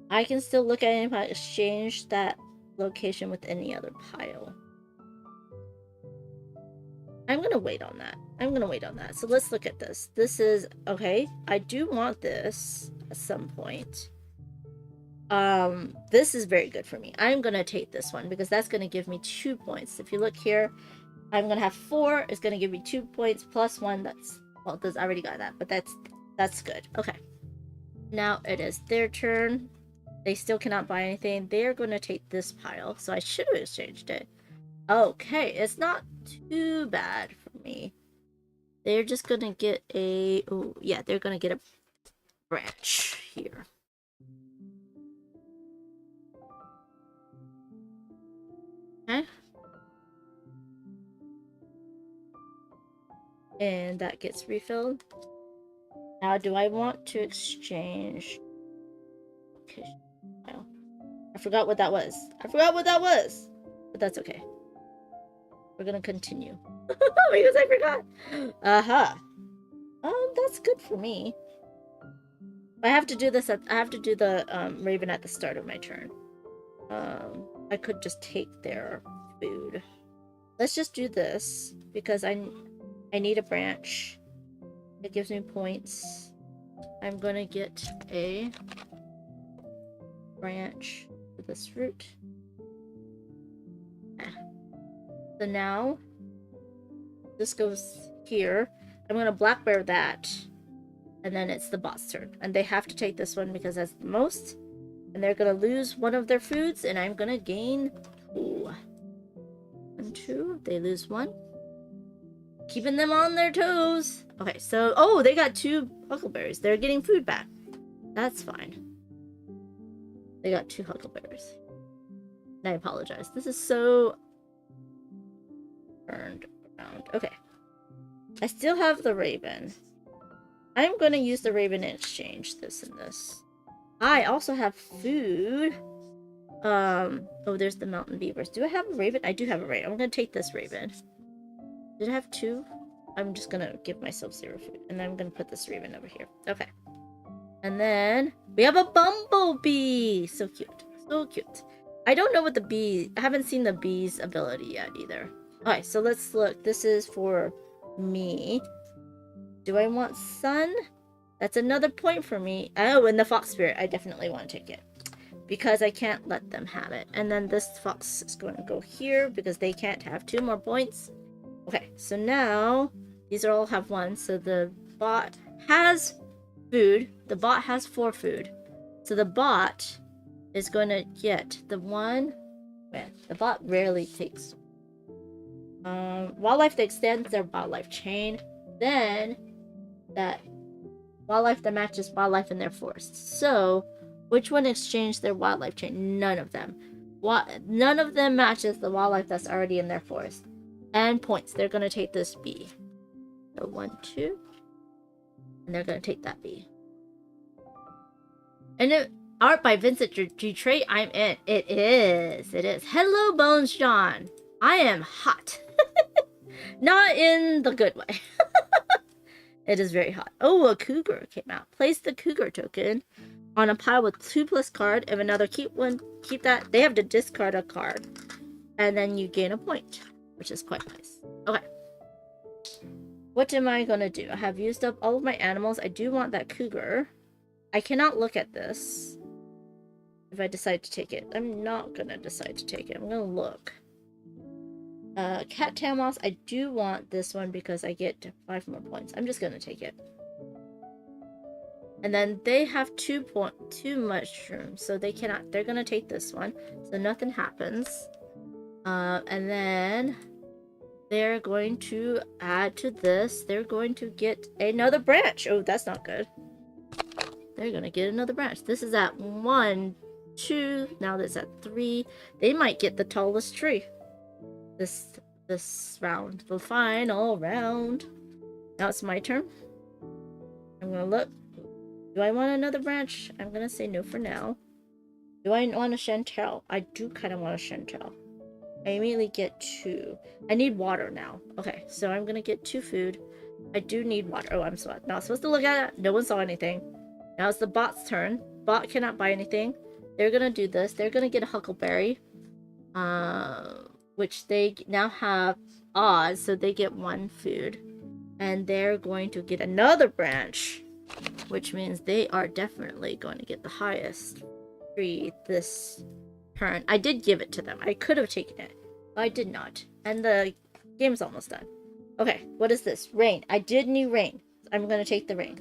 I can still look at any pile, exchange that location with any other pile. I'm gonna wait on that. So let's look at this. This is okay. I do want this at some point. This is very good for me. I'm gonna take this one because that's gonna give me 2 points. If you look here, I'm gonna have 4. It's gonna give me 2 points plus 1. That's well, I already got that, but that's good. Okay. Now it is their turn. They still cannot buy anything. They're gonna take this pile, so I should have exchanged it. Okay, it's not too bad for me. They're just gonna get a... Oh, yeah, they're gonna get a branch here. Okay. And that gets refilled. Now, do I want to exchange... Okay. I forgot what that was. But that's okay. We're gonna continue. Because I forgot. That's good for me. I have to do this I have to do the raven at the start of my turn. I could just take their food. Let's just do this because I need a branch. It gives me points. I'm gonna get a branch with this root. So now this goes here. I'm gonna black bear that, and then it's the boss turn, and they have to take this one because that's the most, and they're gonna lose one of their foods, and I'm gonna gain 2. 1, 2. They lose 1, keeping them on their toes. Okay, so they got 2 huckleberries. They're getting food back. That's fine. They got 2 huckleberries. And I apologize. This is so turned around. Okay. I still have the raven. I'm gonna use the raven in exchange this and this. I also have food. There's the mountain beavers. Do I have a raven? I do have a raven. I'm gonna take this raven. Did I have 2? I'm just gonna give myself 0 food. And then I'm gonna put this raven over here. Okay. And then we have a bumblebee. So cute. So cute. I don't know what the bee... I haven't seen the bee's ability yet either. Alright, so let's look. This is for me. Do I want sun? That's another point for me. Oh, and the fox spirit. I definitely want to take it. Because I can't let them have it. And then this fox is going to go here because they can't have 2 more points. Okay, so now these all have 1. So the bot has food. The bot has 4 food. So the bot is going to get the 1. Man, the bot rarely takes. Wildlife that extends their wildlife chain. Then that wildlife that matches wildlife in their forest. So which one exchanged their wildlife chain? None of them. None of them matches the wildlife that's already in their forest. And points. They're going to take this bee. So 1, 2. And they're going to take that bee. And art by Vincent Dutrait. I'm in. It is. Hello, Bones John. I am hot. Not in the good way. It is very hot. Oh, a cougar came out. Place the cougar token on a pile with 2+ card. If another keep that. They have to discard a card. And then you gain a point, which is quite nice. Okay. What am I gonna do? I have used up all of my animals. I do want that cougar. I cannot look at this if I decide to take it. I'm not gonna decide to take it. I'm gonna look. Cattail moss. I do want this one because I get 5 more points. I'm just gonna take it. And then they have 2 mushrooms, so they cannot. They're gonna take this one, so nothing happens. And then they're going to add to this. They're going to get another branch. Oh, that's not good. They're gonna get another branch. This is at 1, 2. Now that's at 3. They might get the tallest tree. This round, the final round. Now it's my turn. I'm gonna look. Do I want another branch? I'm gonna say no for now. Do I want a chanterelle? I do kind of want a chanterelle. I immediately get 2. I need water now. Okay, so I'm gonna get 2 food. I do need water. Oh, I'm not supposed to look at it. No one saw anything. Now it's the bot's turn. Bot cannot buy anything. They're gonna do this. They're gonna get a huckleberry. Which they now have odds, so they get 1 food. And they're going to get another branch, which means they are definitely going to get the highest tree this turn. I did give it to them. I could have taken it, but I did not. And the game's almost done. Okay, what is this? Rain. I did need rain. I'm going to take the rain.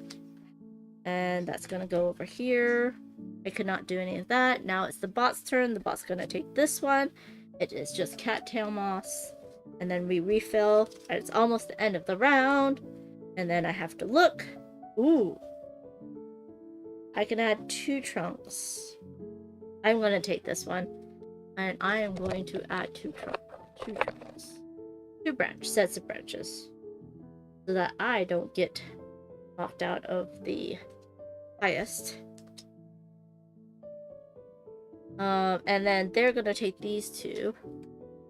And that's going to go over here. I could not do any of that. Now it's the bot's turn. The bot's going to take this one. It is just cattail moss. And then we refill. And it's almost the end of the round. And then I have to look. Ooh. I can add 2 trunks. I'm going to take this one. And I am going to add 2 trunks. 2 sets of branches. So that I don't get knocked out of the highest. And then they're gonna take these 2.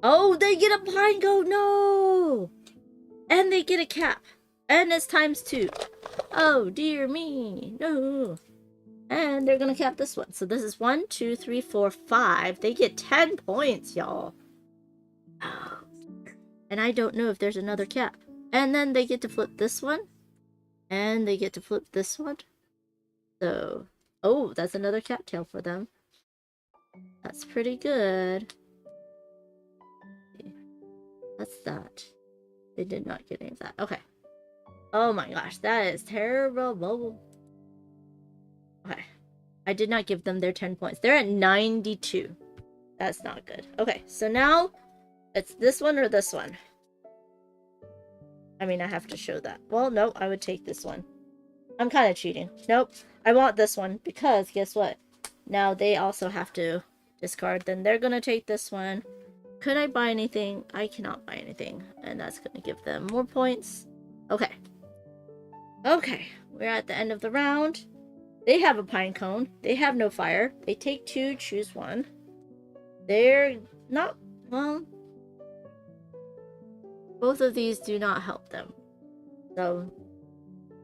Oh, they get a pine cone! No! And they get a cap. And it's ×2. Oh, dear me. No. And they're gonna cap this one. So this is 1, 2, 3, 4, 5. They get 10 points, y'all. Oh. And I don't know if there's another cap. And then they get to flip this one. And they get to flip this one. So, oh, that's another cattail for them. That's pretty good. That's that. They did not get any of that. Okay. Oh my gosh, that is terrible. Okay. I did not give them their 10 points. They're at 92. That's not good. Okay, so now it's this one or this one. I mean, I have to show that. Well, no, I would take this one. I'm kind of cheating. Nope. I want this one because guess what? Now they also have to discard. Then they're going to take this one. Could I buy anything? I cannot buy anything. And that's going to give them more points. Okay. Okay. We're at the end of the round. They have a pine cone. They have no fire. They take 2, choose 1. They're not... Well... Both of these do not help them. So...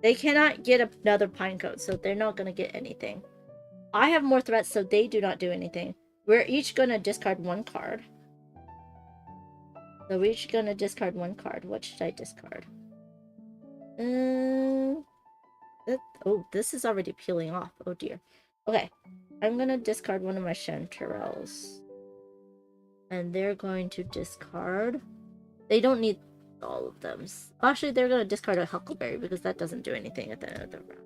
They cannot get another pine cone, so they're not going to get anything. I have more threats, so they do not do anything. We're each going to discard 1 card. So we're each going to discard 1 card. What should I discard? Oh, this is already peeling off. Oh dear. Okay. I'm going to discard one of my chanterelles. And they're going to discard... They don't need all of them. Actually, they're going to discard a huckleberry because that doesn't do anything at the end of the round.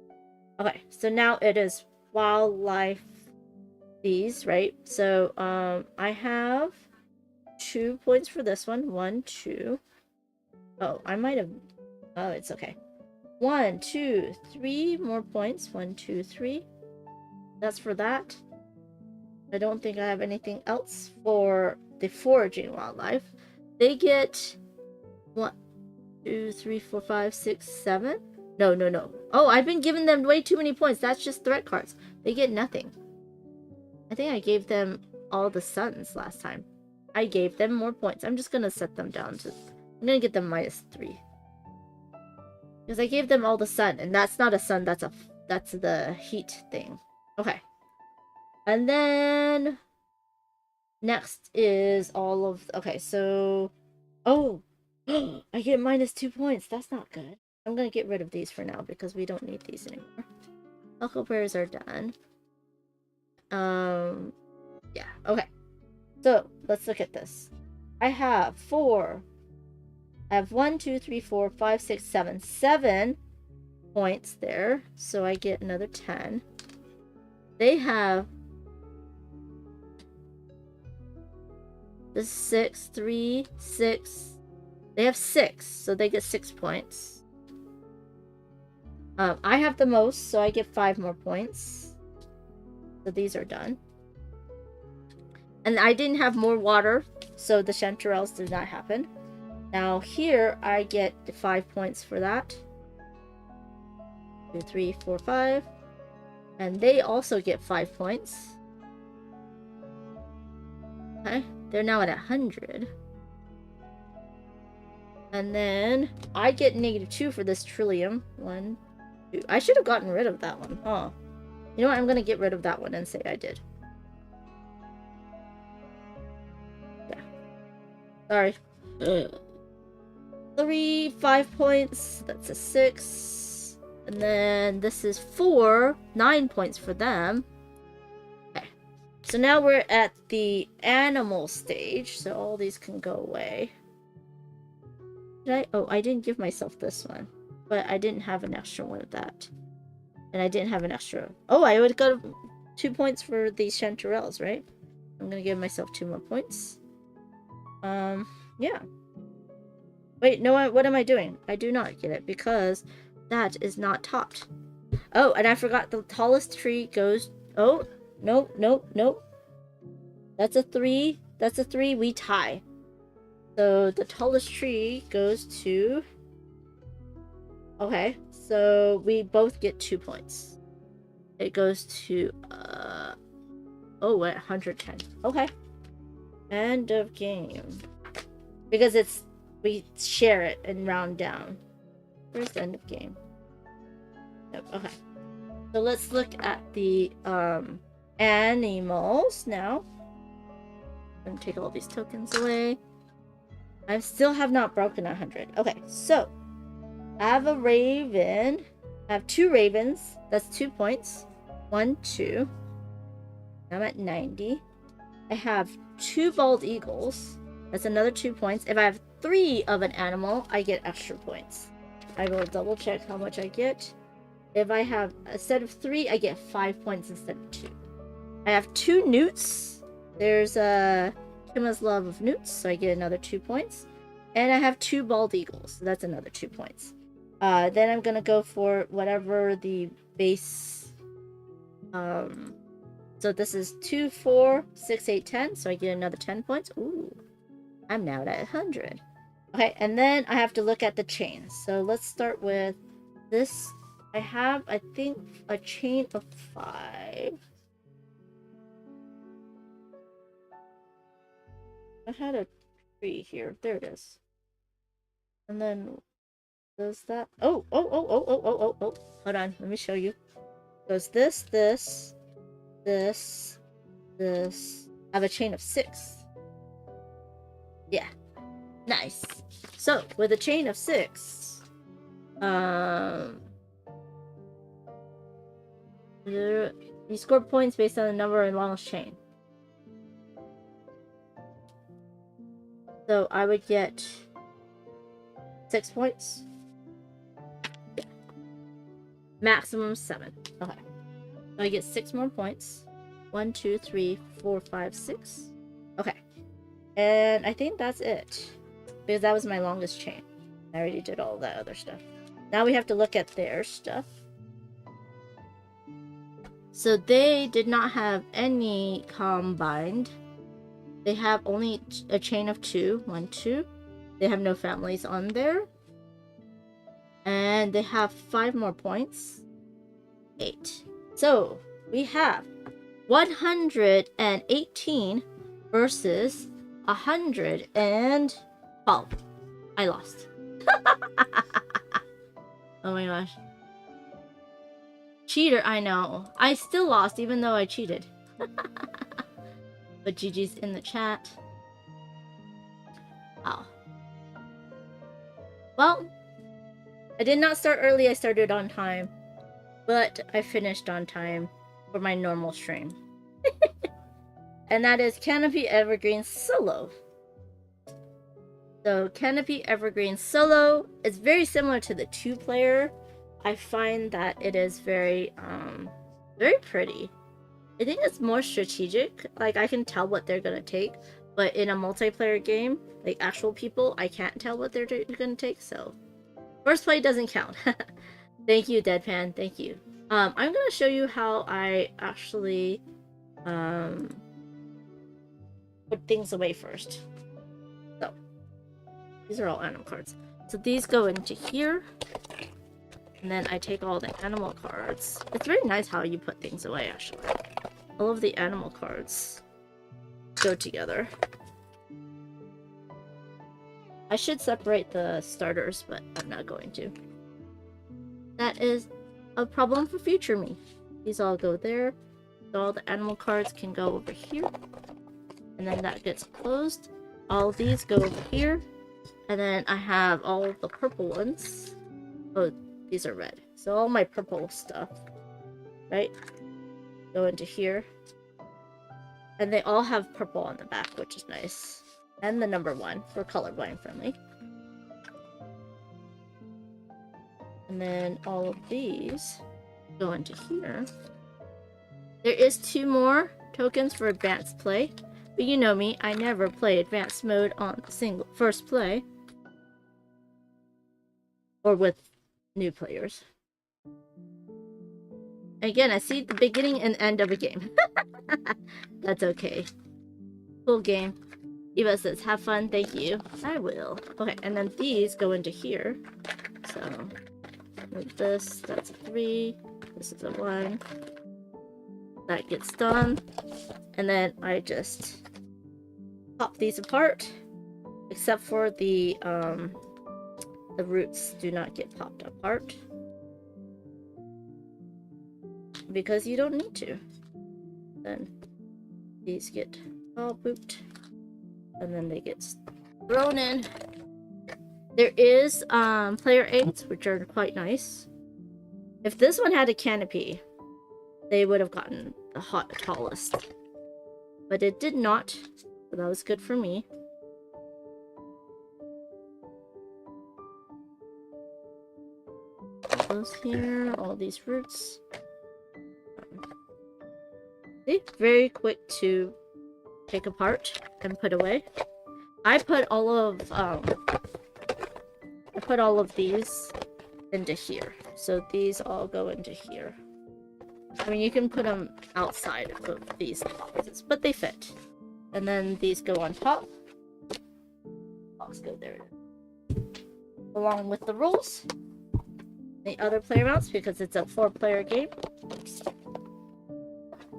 Okay, so now it is wildlife these, right? So, I have 2 points for this one. 1, 2. Oh, I might have... Oh, it's okay. 1, 2, 3 more points. 1, 2, 3. That's for that. I don't think I have anything else for the foraging wildlife. They get 1, 2, 3, 4, 5, 6, 7. No. Oh, I've been giving them way too many points. That's just threat cards. They get nothing. I think I gave them all the suns last time. I gave them more points. I'm just gonna set them down to... I'm gonna get them -3. Because I gave them all the sun, and that's not a sun, that's the heat thing. Okay. And then... Next is all of... Okay, so... Oh! I get -2 points. That's not good. I'm gonna get rid of these for now, because we don't need these anymore. Huckleberries are done. Yeah, okay. So, let's look at this. I have 1, 2, 3, 4, 5, 6, 7. 7 points there. So I get another 10. They have the 6, 3, 6. They have 6, so they get 6 points. I have the most, so I get 5 more points. So these are done. And I didn't have more water, so the chanterelles did not happen. Now here, I get 5 points for that. 2, 3, 4, 5. And they also get 5 points. Okay, they're now at 100. And then I get -2 for this trillium. 1, 2. I should have gotten rid of that one. Huh. You know what? I'm going to get rid of that one and say I did. Yeah. Sorry. 3, 5 points. That's a 6. And then this is 4. 9 points for them. Okay. So now we're at the animal stage. So all these can go away. Did I? Oh, I didn't give myself this one. But I didn't have an extra one of that. And I didn't have an extra. Oh, I would have got 2 points for these chanterelles, right? I'm gonna give myself 2 more points. Yeah. Wait, no, what am I doing? I do not get it because that is not topped. Oh, and I forgot the tallest tree goes. Oh, no, no, no. That's a 3. That's a 3. We tie. So the tallest tree goes to. Okay, so we both get 2 points. It goes to, oh, at 110. Okay. End of game. Because we share it and round down. Where's the end of game? Nope, okay. So let's look at the, animals now. I'm gonna take all these tokens away. I still have not broken 100. Okay, so I have a raven. I have 2 ravens. That's 2 points. 1, 2. I'm at 90. I have 2 bald eagles. That's another 2 points. If I have 3 of an animal, I get extra points. I will double check how much I get. If I have, instead of 3, I get 5 points instead of 2. I have 2 newts. There's Kimma's love of newts, so I get another 2 points. And I have 2 bald eagles, so that's another 2 points. Then I'm gonna go for whatever the base. So this is 2, 4, 6, 8, 10. So I get another 10 points. Ooh, I'm now at 100. Okay, and then I have to look at the chains. So let's start with this. I have, I think, a chain of 5. I had a tree here. There it is. And then does that? Oh. Hold on, let me show you. Goes this. I have a chain of 6. Yeah, nice. So with a chain of 6, you score points based on the number and longest chain. So I would get 6 points. Yeah. Maximum 7. Okay. So I get 6 more points. 1, 2, 3, 4, 5, 6. Okay. And I think that's it. Because that was my longest chain. I already did all that other stuff. Now we have to look at their stuff. So they did not have any combined. They have only a chain of 2. 1, 2. They have no families on there. And they have 5 more points. 8. So we have 118 versus 112. I lost. Oh my gosh. Cheater, I know. I still lost even though I cheated. But GG's in the chat. Oh. Well, I did not start early, I started on time. but I finished on time for my normal stream. And that is Canopy Evergreen Solo. So Canopy Evergreen Solo is very similar to the 2-player. I find that it is very pretty. I think it's more strategic. Like, I can tell what they're gonna take, but in a multiplayer game, like actual people, I can't tell what they're gonna take. So first play doesn't count. Thank you, Deadpan. Thank you. I'm gonna show you how I actually put things away first. So these are all animal cards. So these go into here, and then I take all the animal cards. It's very nice how you put things away, actually. All of the animal cards go together. I should separate the starters, but I'm not going to. That is a problem for future me. These all go there. So all the animal cards can go over here. And then that gets closed. All of these go over here. And then I have all of the purple ones. Oh, these are red. So all my purple stuff, right, go into here. And they all have purple on the back, which is nice. And the number 1 for colorblind friendly. And then all of these go into here. There is 2 more tokens for advanced play. But you know me, I never play advanced mode on first play. Or with new players. Again, I see the beginning and end of a game. That's okay. Cool game. Eva says, have fun, thank you. I will. Okay, and then these go into here. So, with this, that's a 3. This is a 1. That gets done. And then I just pop these apart. Except for the roots do not get popped apart. Because you don't need to. Then these get all booped. And then they get thrown in. There is player 8s, which are quite nice. If this one had a canopy, they would have gotten the tallest. But it did not, so that was good for me. Those here, all these roots. See, very quick to take apart and put away. I put all of these into here. So these all go into here. I mean, you can put them outside of these boxes, but they fit. And then these go on top. Box go there. Along with the rules. The other player mounts, because it's a 4-player game.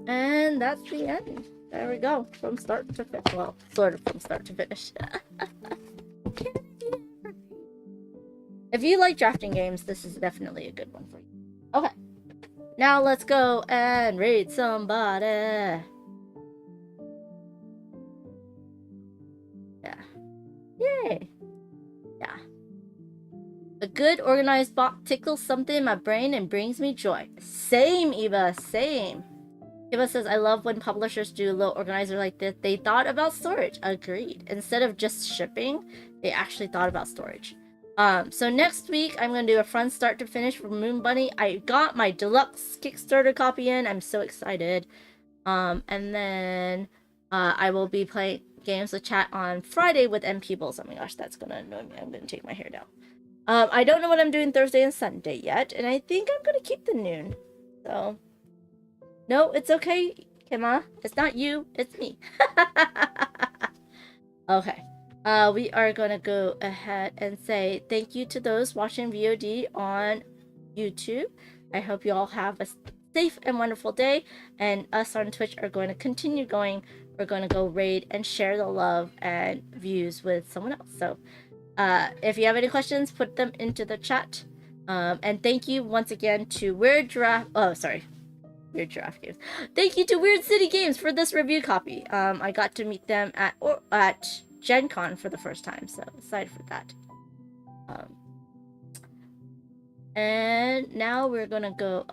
And that's the end. There we go. From start to finish. Well, sort of from start to finish. If you like drafting games, this is definitely a good one for you. Okay. Now let's go and raid somebody. Yeah. Yay. Yeah. A good organized box tickles something in my brain and brings me joy. Same, Eva. Same. Eva says, I love when publishers do a little organizer like this. They thought about storage. Agreed. Instead of just shipping, they actually thought about storage. So next week, I'm going to do a fun start to finish for Moon Bunny. I got my deluxe Kickstarter copy in. I'm so excited. And then I will be playing games with chat on Friday with M Peoples. Oh my gosh, that's going to annoy me. I'm going to take my hair down. I don't know what I'm doing Thursday and Sunday yet. And I think I'm going to keep the noon. So, no, it's okay, Kima. It's not you. It's me. Okay. We are going to go ahead and say thank you to those watching VOD on YouTube. I hope you all have a safe and wonderful day. And us on Twitch are going to continue going. We're going to go raid and share the love and views with someone else. So if you have any questions, put them into the chat. And thank you once again to Weird Giraffe. Oh, sorry. Weird Giraffe Games. Thank you to Weird City Games for this review copy. I got to meet them at Gen Con for the first time, so aside from that. And now we're gonna go